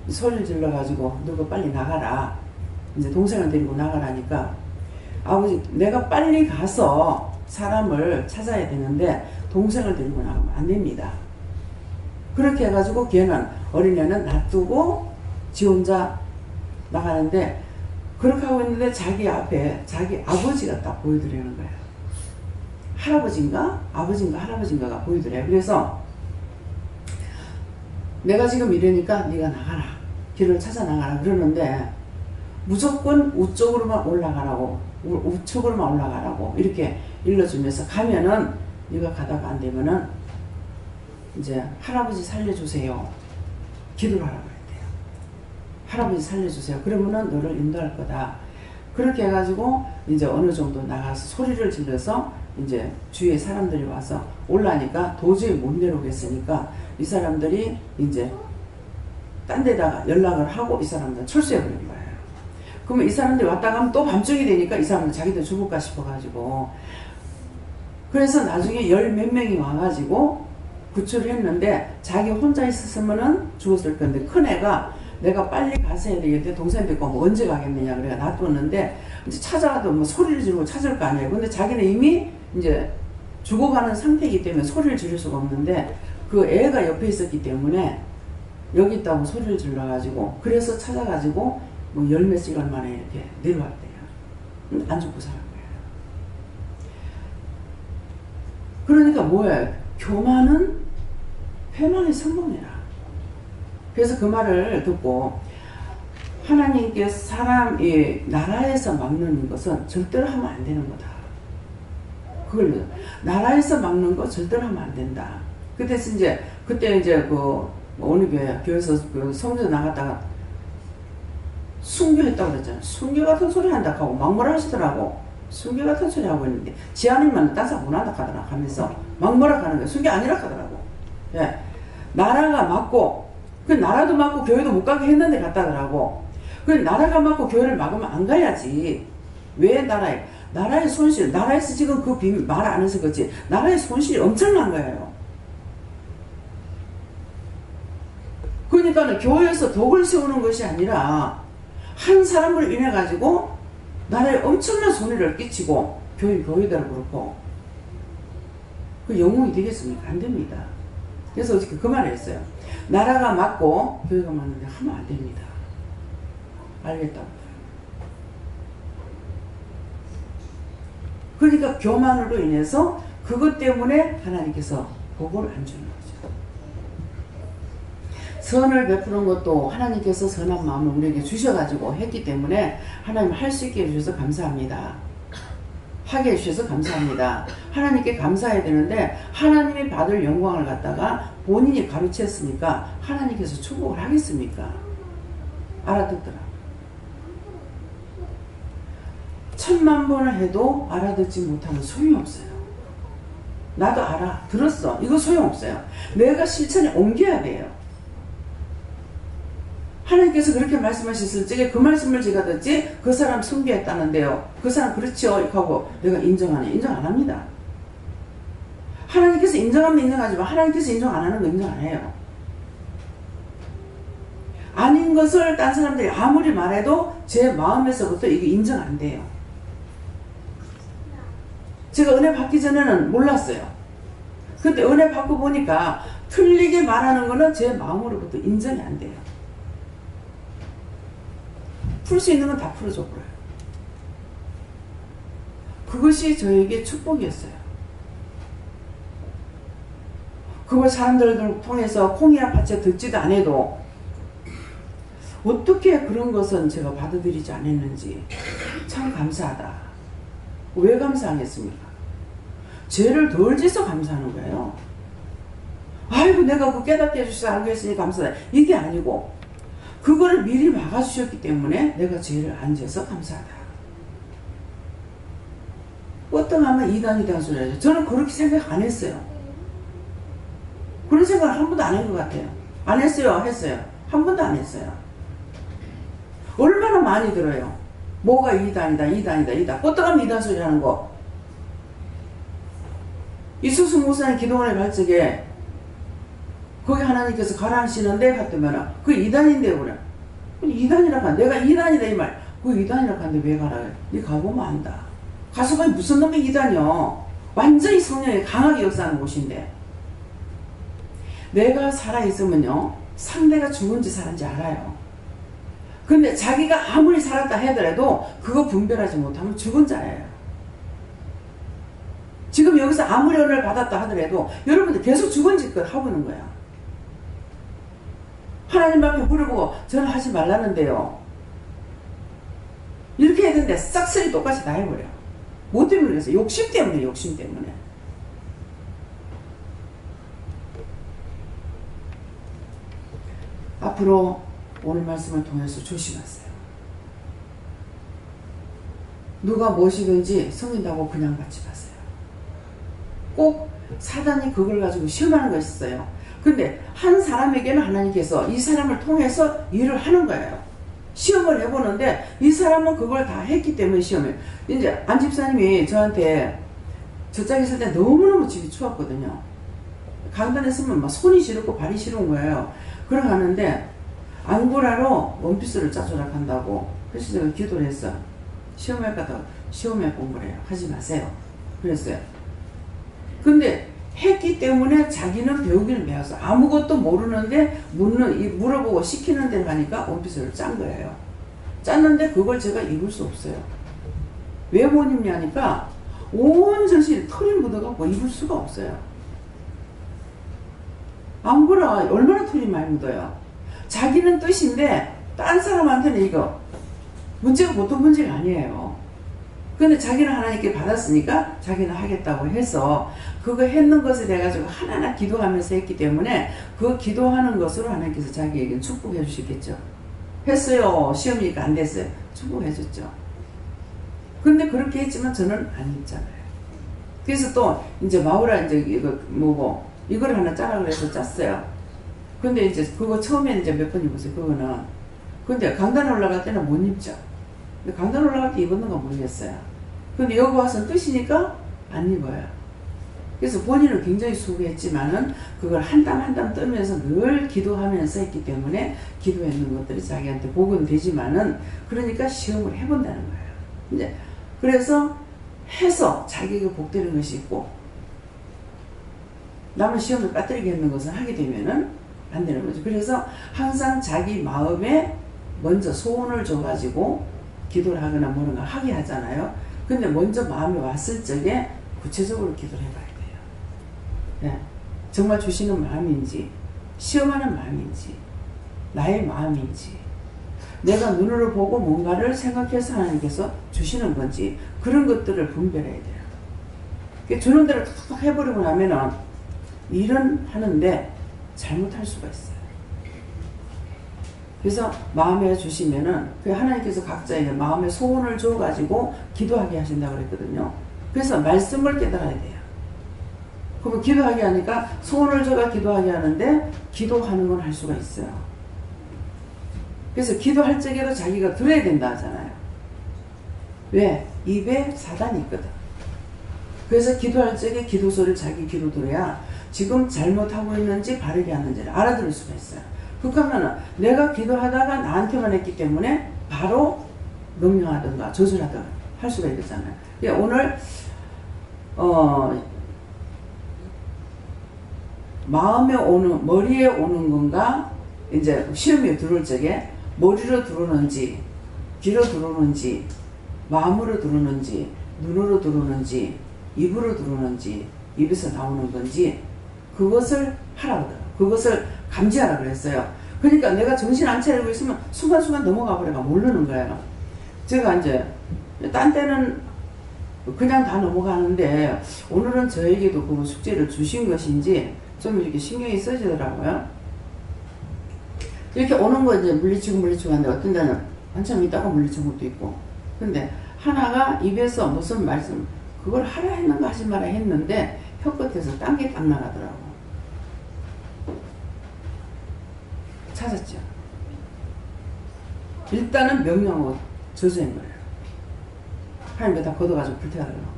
소리를 질러가지고 너가 빨리 나가라. 이제 동생을 데리고 나가라니까 아버지 내가 빨리 가서 사람을 찾아야 되는데 동생을 데리고 나가면 안 됩니다. 그렇게 해가지고 걔는 어린애는 놔두고 지 혼자 나가는데 그렇게 하고 있는데 자기 앞에 자기 아버지가 딱 보여드리는 거예요. 할아버지인가? 아버지인가? 할아버지인가가 보이더래요. 그래서 내가 지금 이러니까 네가 나가라. 길을 찾아 나가라. 그러는데 무조건 우쪽으로만 올라가라고 우측으로만 올라가라고 이렇게 일러주면서 가면은 네가 가다가 안 되면은 이제 할아버지 살려주세요. 기도를 하라고 했대요. 할아버지 살려주세요. 그러면은 너를 인도할 거다. 그렇게 해가지고 이제 어느 정도 나가서 소리를 질러서 이제 주위에 사람들이 와서 올라니까 도저히 못 내려오겠으니까 이 사람들이 이제 딴 데다가 연락을 하고 이 사람들은 철수해버린 거예요. 그러면 이 사람들이 왔다 가면 또 밤중이 되니까 이 사람들 자기들 죽을까 싶어가지고 그래서 나중에 열 몇 명이 와가지고 구출을 했는데 자기 혼자 있었으면은 죽었을 건데 큰애가 내가 빨리 가서 해야 되겠대. 동생도 있고 뭐 언제 가겠느냐 그래 놔뒀는데 이제 찾아가도 뭐 소리를 지르고 찾을 거 아니에요. 근데 자기는 이미 이제 죽어가는 상태이기 때문에 소리를 지를 수가 없는데 그 애가 옆에 있었기 때문에 여기 있다고 소리를 질러가지고 그래서 찾아가지고 뭐 열 몇 시간 만에 이렇게 내려왔대요. 안 죽고 살은 거예요. 그러니까 뭐예요? 교만은 회망의 성공이라. 그래서 그 말을 듣고 하나님께서 사람이 나라에서 막는 것은 절대로 하면 안 되는 거다. 그걸 나라에서 막는 거 절대로 하면 안 된다. 그때 이제 그 어느 교회에서 그 성전 나갔다가 순교했다고 그랬잖아요. 순교 같은 소리 한다 하고 막뭐라 하시더라고. 순교 같은 소리 하고 있는데 지하님만 딴사 못한다 하더라 하면서 막뭐라 하는 거예요. 순교 아니라 하더라고. 예. 나라가 막고 그 나라도 막고 교회도 못 가게 했는데 갔다더라고. 그 나라가 막고 교회를 막으면 안 가야지. 왜 나라의 손실, 나라에서 지금 그 말 안 해서 그렇지 나라의 손실이 엄청난 거예요. 그러니까 교회에서 덕을 세우는 것이 아니라 한 사람을 인해 가지고 나라에 엄청난 손해를 끼치고 교회대로 그렇고 그 영웅이 되겠습니까? 안 됩니다. 그래서 어저께 그 말을 했어요. 나라가 맞고 교회가 맞는데 하면 안 됩니다. 알겠다고. 그러니까 교만으로 인해서 그것 때문에 하나님께서 복을 안 주는 거죠. 선을 베푸는 것도 하나님께서 선한 마음을 우리에게 주셔가지고 했기 때문에 하나님 할 수 있게 해주셔서 감사합니다. 하게 해주셔서 감사합니다. 하나님께 감사해야 되는데 하나님이 받을 영광을 갖다가 본인이 가르쳤으니까 하나님께서 축복을 하겠습니까? 알아듣더라. 1000만 번을 해도 알아듣지 못하면 소용이 없어요. 나도 들었어. 이거 소용없어요. 내가 실천에 옮겨야 돼요. 하나님께서 그렇게 말씀하셨을 적에 그 말씀을 제가 듣지 그 사람 숭배했다는데요. 그 사람 그렇죠 이렇게 하고 내가 인정 안 합니다. 하나님께서 인정하면 인정하지만 하나님께서 인정 안 하는 거 인정 안 해요. 아닌 것을 딴 사람들이 아무리 말해도 제 마음에서부터 이게 인정 안 돼요. 제가 은혜 받기 전에는 몰랐어요. 근데 은혜 받고 보니까 틀리게 말하는 거는 제 마음으로부터 인정이 안 돼요. 풀 수 있는 건 다 풀어줘 버려요. 그것이 저에게 축복이었어요. 그걸 사람들을 통해서 콩이야 팥이야 듣지도 않아도 어떻게 그런 것은 제가 받아들이지 않았는지 참 감사하다. 왜 감사하겠습니까? 죄를 덜 지서 감사하는 거예요. 아이고 내가 그 깨닫게 해주셔서 알고 했으니 감사하다. 이게 아니고 그거를 미리 막아주셨기 때문에 내가 죄를 안 지어서 감사하다. 뻗덩하면 이단이 된 소리 하죠. 저는 그렇게 생각 안 했어요. 그런 생각을 한 번도 안 한 것 같아요. 안 했어요? 했어요. 한 번도 안 했어요. 얼마나 많이 들어요. 뭐가 이단이다. 뻗덩하면 이단 소리 하는 거. 이수수 목사님 기도원에 갈 적에 거기 하나님께서 가라앉히는데 갔더면 그 이단인데 그래. 이단이라고 한다. 내가 이단이다 이 말. 그 이단이라고 하는데 왜 가라. 니 가보면 안다. 가서 봐 무슨 놈의 이단이요. 완전히 성령이 강하게 역사하는 곳인데 내가 살아있으면요 상대가 죽은지 살았는지 알아요. 근데 자기가 아무리 살았다 하더라도 그거 분별하지 못하면 죽은 자예요. 지금 여기서 아무리 은혜를 받았다 하더라도 여러분들 계속 죽은 짓 하고 있는 거야. 하나님 앞에 물어보고 저는 하지 말라는데요. 이렇게 해야 되는데 싹쓸이 똑같이 다 해버려. 뭐 때문에 그래서 욕심 때문에. 앞으로 오늘 말씀을 통해서 조심하세요. 누가 무엇이든지 성인다고 그냥 받지 마세요. 꼭 사단이 그걸 가지고 시험하는 것이 있어요. 근데 한 사람에게는 하나님께서 이 사람을 통해서 일을 하는 거예요. 시험을 해보는데 이 사람은 그걸 다 했기 때문에 시험을. 이제 안 집사님이 저한테 저짝에 있을 때 너무너무 집이 추웠거든요. 강단에 서면 막 손이 시렵고 발이 시려운 거예요. 그러고 하는데 안구라로 원피스를 짜조락 한다고. 그래서 제가 기도를 했어. 시험할까도 시험에 공부를 해요. 하지 마세요. 그랬어요. 근데 했기 때문에 자기는 배우기는 배웠어. 아무것도 모르는데 물어보고 시키는 데를 가니까 원피스를 짠 거예요. 짰는데 그걸 제가 입을 수 없어요. 왜 못 입냐니까 온 전신에 털이 묻어갖고 입을 수가 없어요. 안구라 얼마나 털이 많이 묻어요. 자기는 뜻인데 딴 사람한테는 이거 문제가 보통 문제가 아니에요. 근데 자기는 하나님께 받았으니까 자기는 하겠다고 해서 그거 했는 것에 대해 가지고 하나하나 기도하면서 했기 때문에 그 기도하는 것으로 하나님께서 자기에게 축복해 주시겠죠. 했어요. 시험이니까 안 됐어요. 축복해 줬죠. 근데 그렇게 했지만 저는 안 했잖아요. 그래서 또 이제 마우라 이제 이거 뭐고 이걸 하나 짜라 그래서 짰어요. 근데 이제 그거 처음에는 이제 몇 번 입었어요. 그거는. 근데 강단에 올라갈 때는 못 입죠. 근데 강단 올라갈 때 입었는가 모르겠어요. 근데 여기 와서 뜻이니까 안 입어요. 그래서 본인은 굉장히 수고했지만은 그걸 한 땀 한 땀 뜨면서 늘 기도하면서 했기 때문에 기도했는 것들이 자기한테 복은 되지만은 그러니까 시험을 해본다는 거예요. 이제 그래서 해서 자기가 복되는 것이 있고 남은 시험을 빠뜨리게 하는 것을 하게 되면은 안 되는 거죠. 그래서 항상 자기 마음에 먼저 소원을 줘가지고 기도를 하거나 뭐는가 하게 하잖아요. 근데 먼저 마음이 왔을 적에 구체적으로 기도를 해봐야 돼요. 네. 정말 주시는 마음인지 시험하는 마음인지 나의 마음인지 내가 눈으로 보고 뭔가를 생각해서 하나님께서 주시는 건지 그런 것들을 분별해야 돼요. 주는 대로 탁탁 해버리고 나면은 일은 하는데 잘못할 수가 있어요. 그래서 마음에 주시면은 하나님께서 각자에게 마음의 소원을 줘가지고 기도하게 하신다고 그랬거든요. 그래서 말씀을 깨달아야 돼요. 그러면 기도하게 하니까 소원을 줘가 기도하게 하는데 기도하는 건 할 수가 있어요. 그래서 기도할 적에도 자기가 들어야 된다 하잖아요. 왜? 입에 사단이 있거든. 그래서 기도할 적에 기도 소리를 자기 귀로 들어야 지금 잘못하고 있는지 바르게 하는지를 알아들을 수가 있어요. 그러면 내가 기도하다가 나한테만 했기 때문에 바로 명령하든가 저술하든가 할 수가 있잖아요. 오늘 마음에 오는 머리에 오는 건가 이제 시험이 들어올 적에 머리로 들어오는지 귀로 들어오는지 마음으로 들어오는지 눈으로 들어오는지 입으로 들어오는지 입에서 나오는 건지 그것을 하라고 그래요. 그것을 감지하라 그랬어요. 그러니까 내가 정신 안 차리고 있으면 순간순간 넘어가 버려가 모르는 거예요. 제가 이제 딴 때는 그냥 다 넘어가는데 오늘은 저에게도 그 숙제를 주신 것인지 좀 이렇게 신경이 써지더라고요. 이렇게 오는 거 이제 물리치고 하는데 어떤 데는 한참 있다가 물리친 것도 있고. 근데 하나가 입에서 무슨 말씀 그걸 하라 했는가 하지 마라 했는데 혀끝에서 딴 게 딱 나가더라고. 찾았죠. 일단은 명령하고 저주인 거예요. 하나님께 다 걷어가지고 불태워달라고.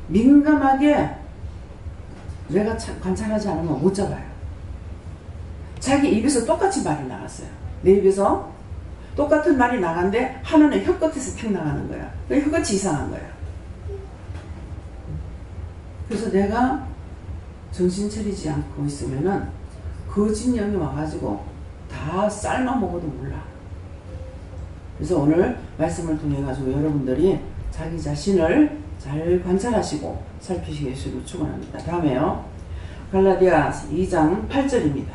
민감하게 내가 관찰하지 않으면 못 잡아요. 자기 입에서 똑같이 말이 나갔어요. 내 입에서 똑같은 말이 나갔는데 하나는 혀끝에서 탁 나가는 거야. 혀끝이 이상한 거야. 그래서 내가 정신 차리지 않고 있으면은 거짓령이 와가지고 다 쌀만 먹어도 몰라. 그래서 오늘 말씀을 통해 가지고 여러분들이 자기 자신을 잘 관찰하시고 살피시기를 축원합니다. 다음에요. 갈라디아 2장 8절입니다.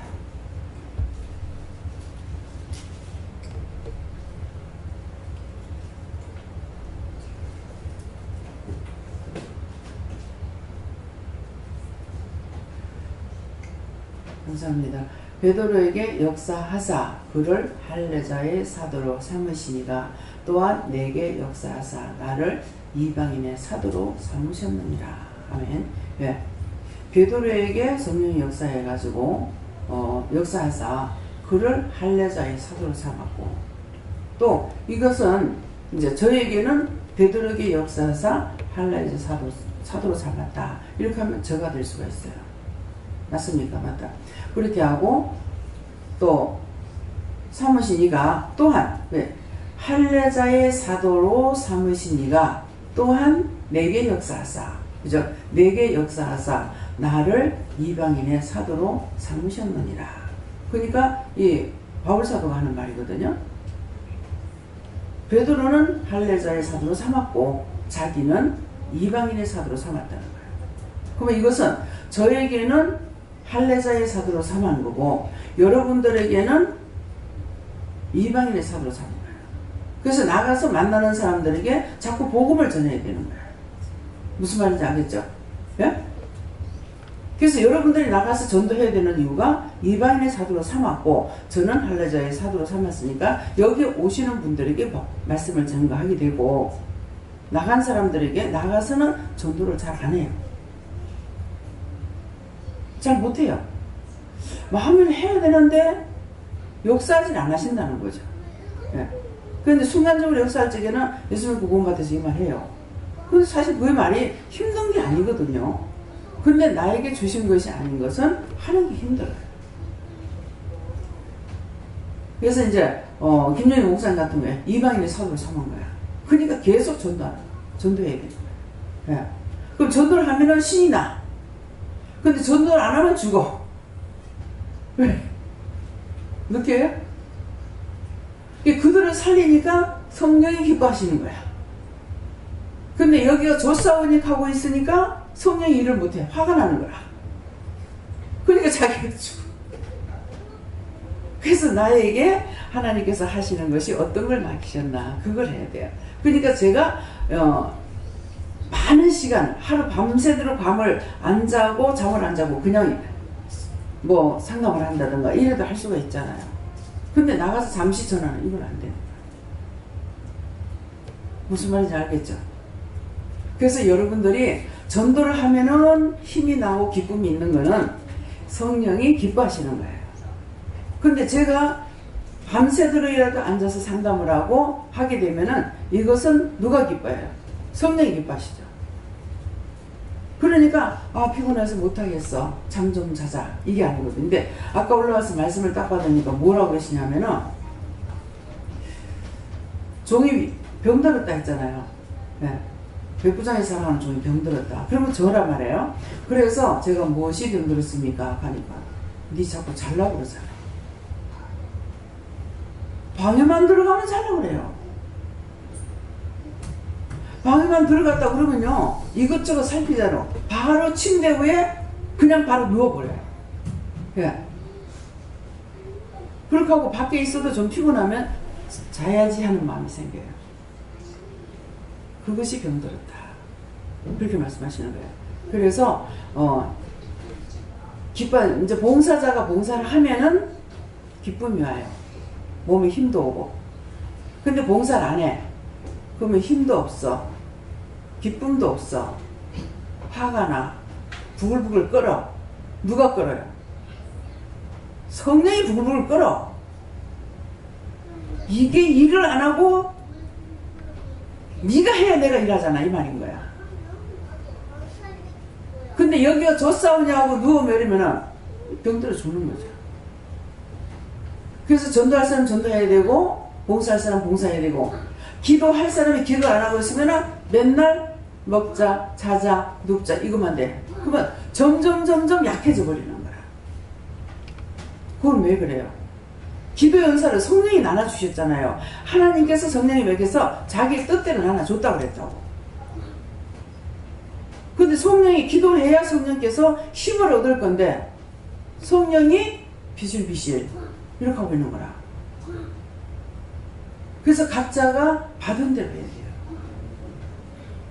감사합니다. 베드로에게 역사하사 그를 할례자의 사도로 삼으시니가 또한 내게 역사하사 나를 이방인의 사도로 삼으셨느니라. 아멘. 네. 베드로에게 성령이 역사해가지고 역사하사 그를 할례자의 사도로 삼았고, 또 이것은 이제 저에게는 베드로에게 역사하사 할례자의 사도로 삼았다. 이렇게 하면 저가 될 수가 있어요. 맞습니까? 맞다. 그렇게 하고 또 삼으신 이가 또한 할례자의 사도로 삼으신 이가 또한 내게 역사하사, 그죠? 내게 역사하사 나를 이방인의 사도로 삼으셨느니라. 그러니까 이 바울 사도가 하는 말이거든요. 베드로는 할례자의 사도로 삼았고 자기는 이방인의 사도로 삼았다는 거예요. 그러면 이것은 저에게는 할례자의 사도로 삼은 거고 여러분들에게는 이방인의 사도로 삼은 거예요. 그래서 나가서 만나는 사람들에게 자꾸 복음을 전해야 되는 거예요. 무슨 말인지 알겠죠? 예? 그래서 여러분들이 나가서 전도해야 되는 이유가 이방인의 사도로 삼았고 저는 할례자의 사도로 삼았으니까 여기 오시는 분들에게 말씀을 전가하게 되고, 나간 사람들에게 나가서는 전도를 잘 안 해요. 잘 못해요. 뭐 하면 해야 되는데 역사하진 안 하신다는 거죠. 예. 그런데 순간적으로 역사할 적에는 예수님 구원 받아서 이 말 해요. 근데 사실 그 말이 힘든 게 아니거든요. 근데 나에게 주신 것이 아닌 것은 하는 게 힘들어요. 그래서 이제 김영희 목사님 같은 경우에 이방인의 사도를 삼은 거야. 그러니까 계속 전도해야 되는 거야. 예. 그럼 전도를 하면은 신이 나. 근데 전도를 안 하면 죽어. 왜? 느껴요? 그들을 살리니까 성령이 기뻐하시는 거야. 근데 여기가 조사원이 하고 있으니까 성령이 일을 못해. 화가 나는 거야. 그러니까 자기가 죽어. 그래서 나에게 하나님께서 하시는 것이 어떤 걸 맡기셨나, 그걸 해야 돼요. 그러니까 제가 많은 시간, 하루 밤새도록 밤을 안 자고 잠을 안 자고 그냥 뭐 상담을 한다든가 이래도 할 수가 있잖아요. 근데 나가서 잠시 전화는 이건 안 되는 거예요. 무슨 말인지 알겠죠? 그래서 여러분들이 전도를 하면은 힘이 나고 기쁨이 있는 거는 성령이 기뻐하시는 거예요. 근데 제가 밤새도록이라도 앉아서 상담을 하고 하게 되면은 이것은 누가 기뻐해요? 성령이 기뻐하시죠. 그러니까 피곤해서 못하겠어, 잠 좀 자자, 이게 아니거든요. 근데 아까 올라와서 말씀을 딱 받으니까 뭐라고 그러시냐면은 종이 병들었다 했잖아요. 네. 백부장이 사랑하는 종이 병들었다. 그러면 저라 말해요. 그래서 제가 무엇이 병들었습니까? 하니까 니 자꾸 잘라고 그러잖아요. 방에만 들어가면 잘라고 그래요. 방에만 들어갔다 그러면요, 이것저것 살피자로 바로 침대 위에 그냥 바로 누워버려요. 예. 그렇게 하고 밖에 있어도 좀 피곤하면 자야지 하는 마음이 생겨요. 그것이 병들었다. 그렇게 말씀하시는 거예요. 그래서 이제 봉사자가 봉사를 하면은 기쁨이 와요. 몸에 힘도 오고. 근데 봉사를 안 해. 그러면 힘도 없어. 기쁨도 없어. 화가 나. 부글부글 끓어. 누가 끓어요? 성령이 부글부글 끓어. 이게 일을 안 하고 네가 해야 내가 일하잖아, 이 말인 거야. 근데 여기가 조싸우냐고 누우면 이러면은 병들어 죽는 거죠. 그래서 전도할 사람 전도해야 되고, 봉사할 사람 봉사해야 되고, 기도할 사람이 기도 안 하고 있으면은 맨날 먹자, 자자, 눕자 이것만 돼. 그러면 점점 약해져 버리는 거야. 그건 왜 그래요? 기도 연사를 성령이 나눠주셨잖아요. 하나님께서 성령이 먹여서 자기 뜻대로 나눠줬다고 그랬다고. 근데 성령이 기도를 해야 성령께서 힘을 얻을 건데 성령이 비실비실 이렇게 하고 있는 거라. 그래서 각자가 받은 대로 해야 돼요.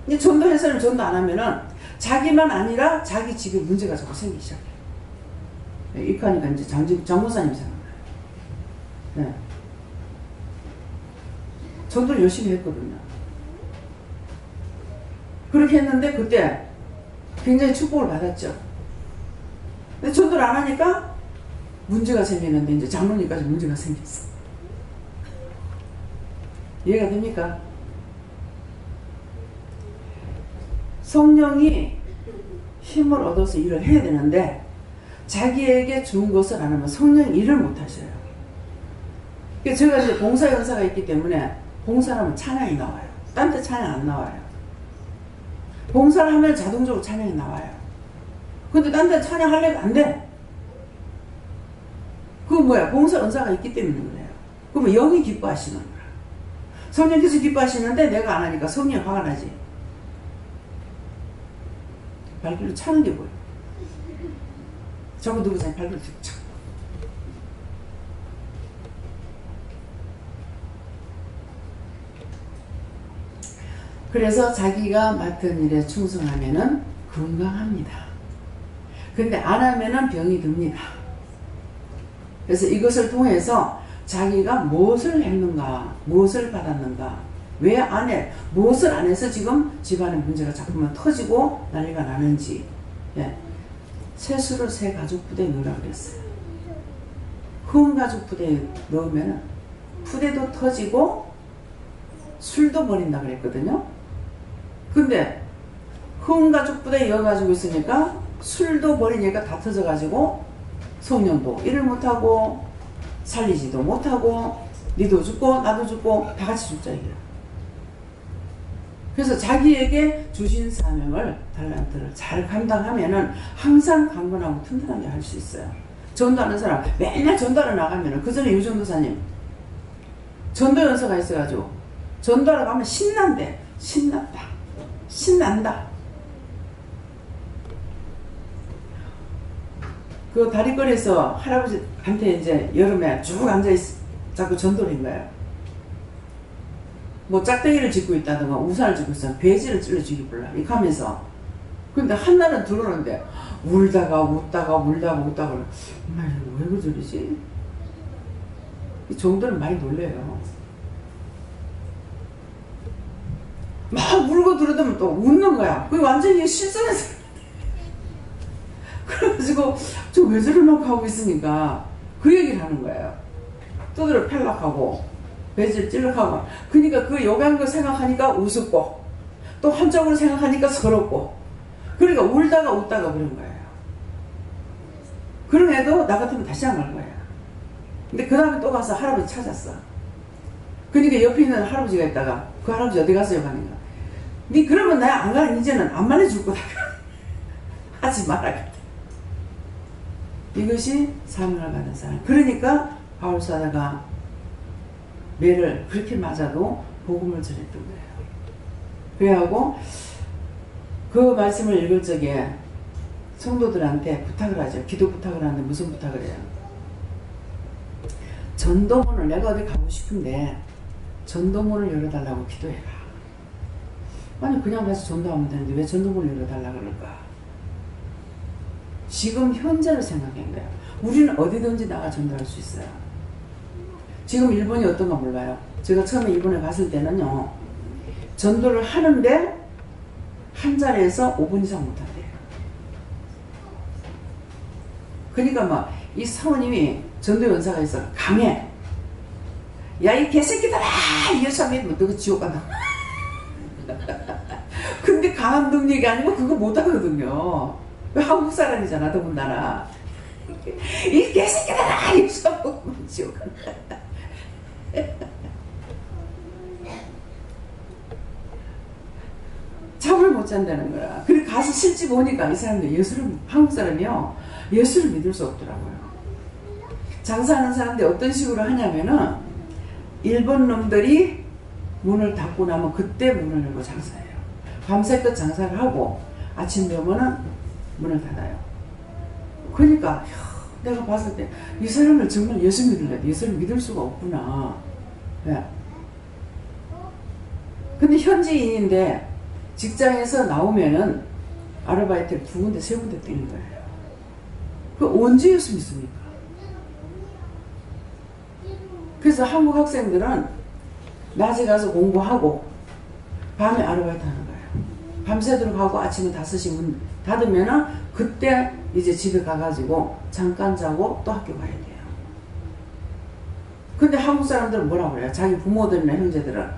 근데 전도할 사람이 전도 안 하면은 자기만 아니라 자기 집에 문제가 자꾸 생기기 시작해요. 이렇게 하니까 이제 장모사님 생각나요. 네. 전도를 열심히 했거든요. 그렇게 했는데 그때 굉장히 축복을 받았죠. 근데 전도를 안 하니까 문제가 생기는데 이제 장로님까지 문제가 생겼어. 이해가 됩니까? 성령이 힘을 얻어서 일을 해야 되는데 자기에게 준 것을 안 하면 성령이 일을 못 하셔요. 그러니까 제가 이제 봉사 연사가 있기 때문에 봉사를 하면 찬양이 나와요. 딴 데 찬양 안 나와요. 봉사를 하면 자동적으로 찬양이 나와요. 근데 딴 데 찬양하려면 안 돼. 그건 뭐야? 봉사 연사가 있기 때문에 그래요. 그러면 영이 기뻐하시는 거야. 성령께서 기뻐하시는데 내가 안 하니까 성령이 화가 나지. 발길로 차는 게 보여. 저거 누구세요? 발길로 차. 그래서 자기가 맡은 일에 충성하면은 건강합니다. 근데 안 하면은 병이 듭니다. 그래서 이것을 통해서 자기가 무엇을 했는가, 무엇을 받았는가, 왜 안 해, 무엇을 안 해서 지금 집안에 문제가 자꾸만 터지고 난리가 나는지, 예. 세수를 새 가죽 부대에 넣으라 그랬어요. 흠 가죽 부대에 넣으면 부대도 터지고 술도 버린다 그랬거든요. 근데 흠 가죽 부대에 넣어가지고 있으니까 술도 버리니까 다 터져가지고 성령도 일을 못하고 살리지도 못하고 니도 죽고 나도 죽고 다 같이 죽자 이게요. 그래서 자기에게 주신 사명을 달란트를 잘 감당하면은 항상 강건하고 튼튼하게 할 수 있어요. 전도하는 사람 맨날 전도하러 나가면은 그 전에 유전도사님 전도 연서가 있어가지고 전도하러 가면 신난대. 신난다. 신난다. 그 다리거리에서 할아버지한테 이제 여름에 쭉 앉아있어. 자꾸 전도를 한 거예요. 뭐 짝대기를 짓고 있다든가 우산을 짓고 있어. 배지를 찔러 죽이 불러. 이렇게 하면서. 근데 한날은 들어오는데 울다가 웃다가 울다가 웃다가 엄마 왜 그러지? 이 정도는 많이 놀래요. 막 울고 들어오면 또 웃는 거야. 그게 완전히 실전에서. 그래가지고 저 왜 저러나 하고 있으니까 그 얘기를 하는 거예요. 두드려 펠락하고 배지를 찔러하고. 그러니까 그 요구한 거 생각하니까 우습고 또 한쪽으로 생각하니까 서럽고 그러니까 울다가 웃다가 그런 거예요. 그런 애도 나 같으면 다시 안 갈 거예요. 근데 그 다음에 또 가서 할아버지 찾았어. 그러니까 옆에 있는 할아버지가 있다가 그 할아버지 어디 갔어요? 가니까 니 그러면 나 안 가는 이제는 안 말해줄 거다. 하지 말아야겠다. 이것이 사명을 받은 사람. 그러니까 바울사다가 매를 그렇게 맞아도 복음을 전했던 거예요. 그래하고 그 말씀을 읽을 적에 성도들한테 부탁을 하죠. 기도 부탁을 하는데 무슨 부탁을 해요? 전도문을 내가 어디 가고 싶은데 전도문을 열어달라고 기도해라. 아니 그냥 가서 전도하면 되는데 왜 전도문을 열어달라고 그럴까? 지금 현재를 생각한 거예요. 우리는 어디든지 나가 전도할 수 있어요. 지금 일본이 어떤가 몰라요. 제가 처음에 일본에 갔을 때는요. 전도를 하는데 한 자리에서 5분 이상 못한대요. 그러니까 막 이 사모님이 전도 연사가 있어. 강해. 야 이 개새끼들아! 이 여자 믿으면 너가 지옥 간다. 근데 강한 능력이 아니면 그거 못하거든요. 한국 사람이잖아 더군다나. 이 개새끼들아! 이 여자 먹으면 지옥 간다. 잠을 못 잔다는 거야. 그리고 가서 실제 보니까 이 사람들 예수를, 한국 사람이요. 예수를 믿을 수 없더라고요. 장사하는 사람들이 어떤 식으로 하냐면은 일본 놈들이 문을 닫고 나면 그때 문을 열고 장사해요. 밤새껏 장사를 하고 아침 되면은 문을 닫아요. 그러니까 내가 봤을 때 이 사람을 정말 예수 믿을래. 예수를 믿을 수가 없구나. 네. 근데 현지인인데 직장에서 나오면은 아르바이트를 2군데 3군데 뛰는 거예요. 그 언제 예수 믿습니까? 그래서 한국 학생들은 낮에 가서 공부하고 밤에 아르바이트 하는 거예요. 밤새도록 하고 아침에 5시 문 닫으면은 그때 이제 집에 가가지고 잠깐 자고 또 학교 가야 돼요. 근데 한국 사람들은 뭐라고 그래요? 자기 부모들이나 형제들은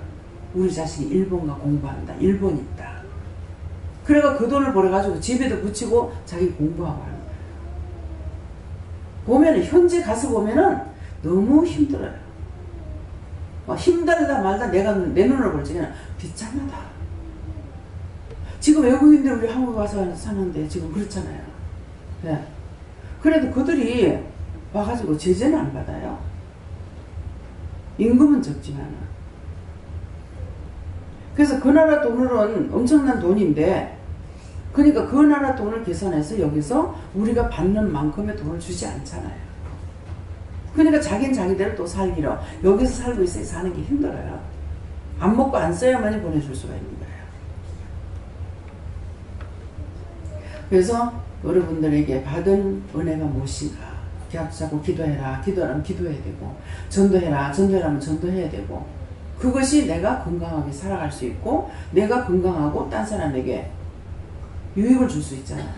우리 자식이 일본가 공부한다. 일본 있다. 그래가 그 돈을 벌어가지고 집에도 붙이고 자기 공부하고 하는 거예요. 보면은 현재 가서 보면은 너무 힘들어요. 힘들다 말다 내가 내 눈을 볼 적에는 비참하다. 지금 외국인들 우리 한국 와서 사는데 지금 그렇잖아요. 네. 그래도 그들이 와가지고 제재는 안 받아요. 임금은 적지만은. 그래서 그 나라 돈으로는 엄청난 돈인데, 그러니까 그 나라 돈을 계산해서 여기서 우리가 받는 만큼의 돈을 주지 않잖아요. 그러니까 자기는 자기대로 또 살기로 여기서 살고 있어야 사는 게 힘들어요. 안 먹고 안 써야만이 보내줄 수가 있는 거예요. 그래서 여러분들에게 받은 은혜가 무엇인가? 자꾸 기도해라. 기도하면 기도해야 되고, 전도해라. 전도하면 전도해야 되고, 그것이 내가 건강하게 살아갈 수 있고, 내가 건강하고 딴 사람에게 유익을 줄 수 있잖아요.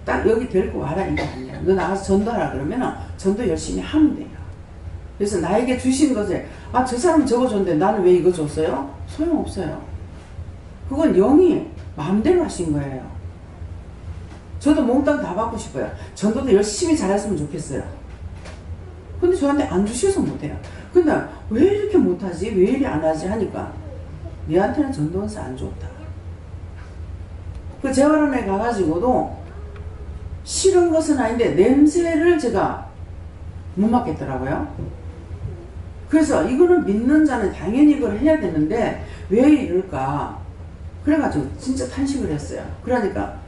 딱 여기 데리고 와라 이게 아니야. 너 나가서 전도하라 그러면 전도 열심히 하면 돼요. 그래서 나에게 주신 것을 저 사람은 저거 줬는데 나는 왜 이거 줬어요? 소용없어요. 그건 영이 마음대로 하신 거예요. 저도 몽땅 다 받고 싶어요. 전도도 열심히 잘했으면 좋겠어요. 근데 저한테 안 주셔서 못해요. 근데 왜 이렇게 못하지? 왜 이리 안 하지? 하니까 얘한테는 전도원서 안 줬다. 그 재활원에 가가지고도 싫은 것은 아닌데 냄새를 제가 못 맡겠더라고요. 그래서 이거는 믿는 자는 당연히 이걸 해야 되는데 왜 이럴까? 그래가지고 진짜 탄식을 했어요. 그러니까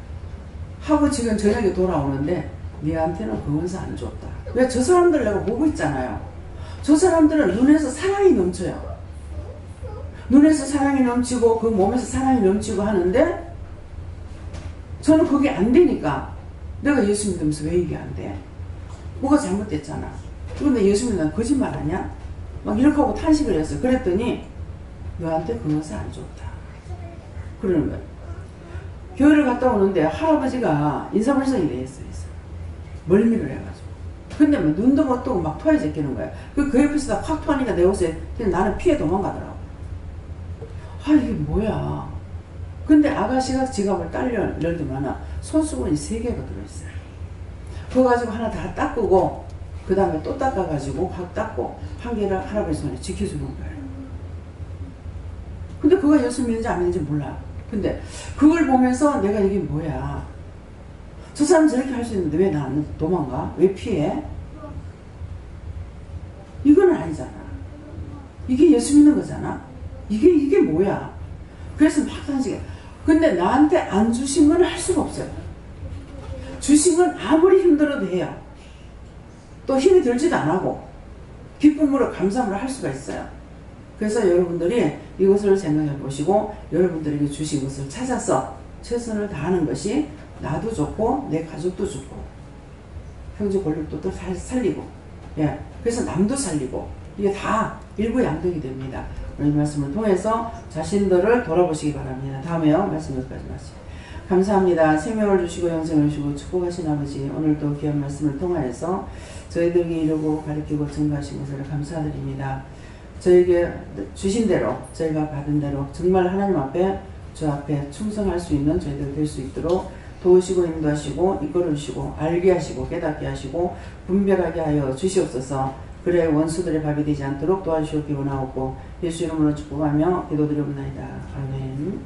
하고 지금 저녁에 돌아오는데 얘한테는 그원서 안 줬다. 왜? 저 사람들 내가 보고 있잖아요. 저 사람들은 눈에서 사랑이 넘쳐요. 눈에서 사랑이 넘치고 그 몸에서 사랑이 넘치고 하는데 저는 그게 안 되니까 내가 예수 믿으면서 왜 이게 안 돼? 뭐가 잘못됐잖아. 그런데 예수 믿으면 거짓말 하냐? 막 이렇게 하고 탄식을 했어요. 그랬더니 너한테 그원서 안 줬다. 그러는 거예요. 교회를 갔다 오는데 할아버지가 인사불성이 돼 있어요. 멀미를 해가지고. 근데 뭐 눈도 못 뜨고 막 토해 제끼는 거야. 그 옆에서 확 토하니까 내 옷에 그냥 나는 피해 도망가더라고. 이게 뭐야. 근데 아가씨가 지갑을 열더만 손수건이 3개가 들어있어요. 그거 가지고 하나 다 닦고 그 다음에 또 닦아가지고 확 닦고 한 개를 할아버지 손에 지켜주는 거예요. 근데 그거 예수 믿는지 안 믿는지 몰라. 근데 그걸 보면서 내가 이게 뭐야. 저 사람 저렇게 할 수 있는데 왜 나는 도망가? 왜 피해? 이건 아니잖아. 이게 예수 믿는 거잖아. 이게 뭐야. 그래서 막 단식해. 근데 나한테 안 주신 건 할 수가 없어요. 주신 건 아무리 힘들어도 해요. 또 힘이 들지도 안 하고 기쁨으로 감사함으로 할 수가 있어요. 그래서 여러분들이 이것을 생각해 보시고 여러분들에게 주신 것을 찾아서 최선을 다하는 것이 나도 좋고 내 가족도 좋고 형제 권력도 또 살리고, 예, 그래서 남도 살리고 이게 다 일부양득이 됩니다. 오늘 이 말씀을 통해서 자신들을 돌아보시기 바랍니다. 다음에요. 말씀 여기까지 마치고 감사합니다. 생명을 주시고 영생을 주시고 축복하신 아버지, 오늘도 귀한 말씀을 통하여서 저희들에게 이루고 가르치고 증거하신 것을 감사드립니다. 저에게 주신 대로 저희가 받은 대로 정말 하나님 앞에 주 앞에 충성할 수 있는 저희들 될 수 있도록 도우시고 인도하시고 이끌어주시고 알게 하시고 깨닫게 하시고 분별하게 하여 주시옵소서. 그래 원수들의 밥이 되지 않도록 도와주시옵기 원하옵고 예수 이름으로 축복하며 기도드리옵나이다. 아멘.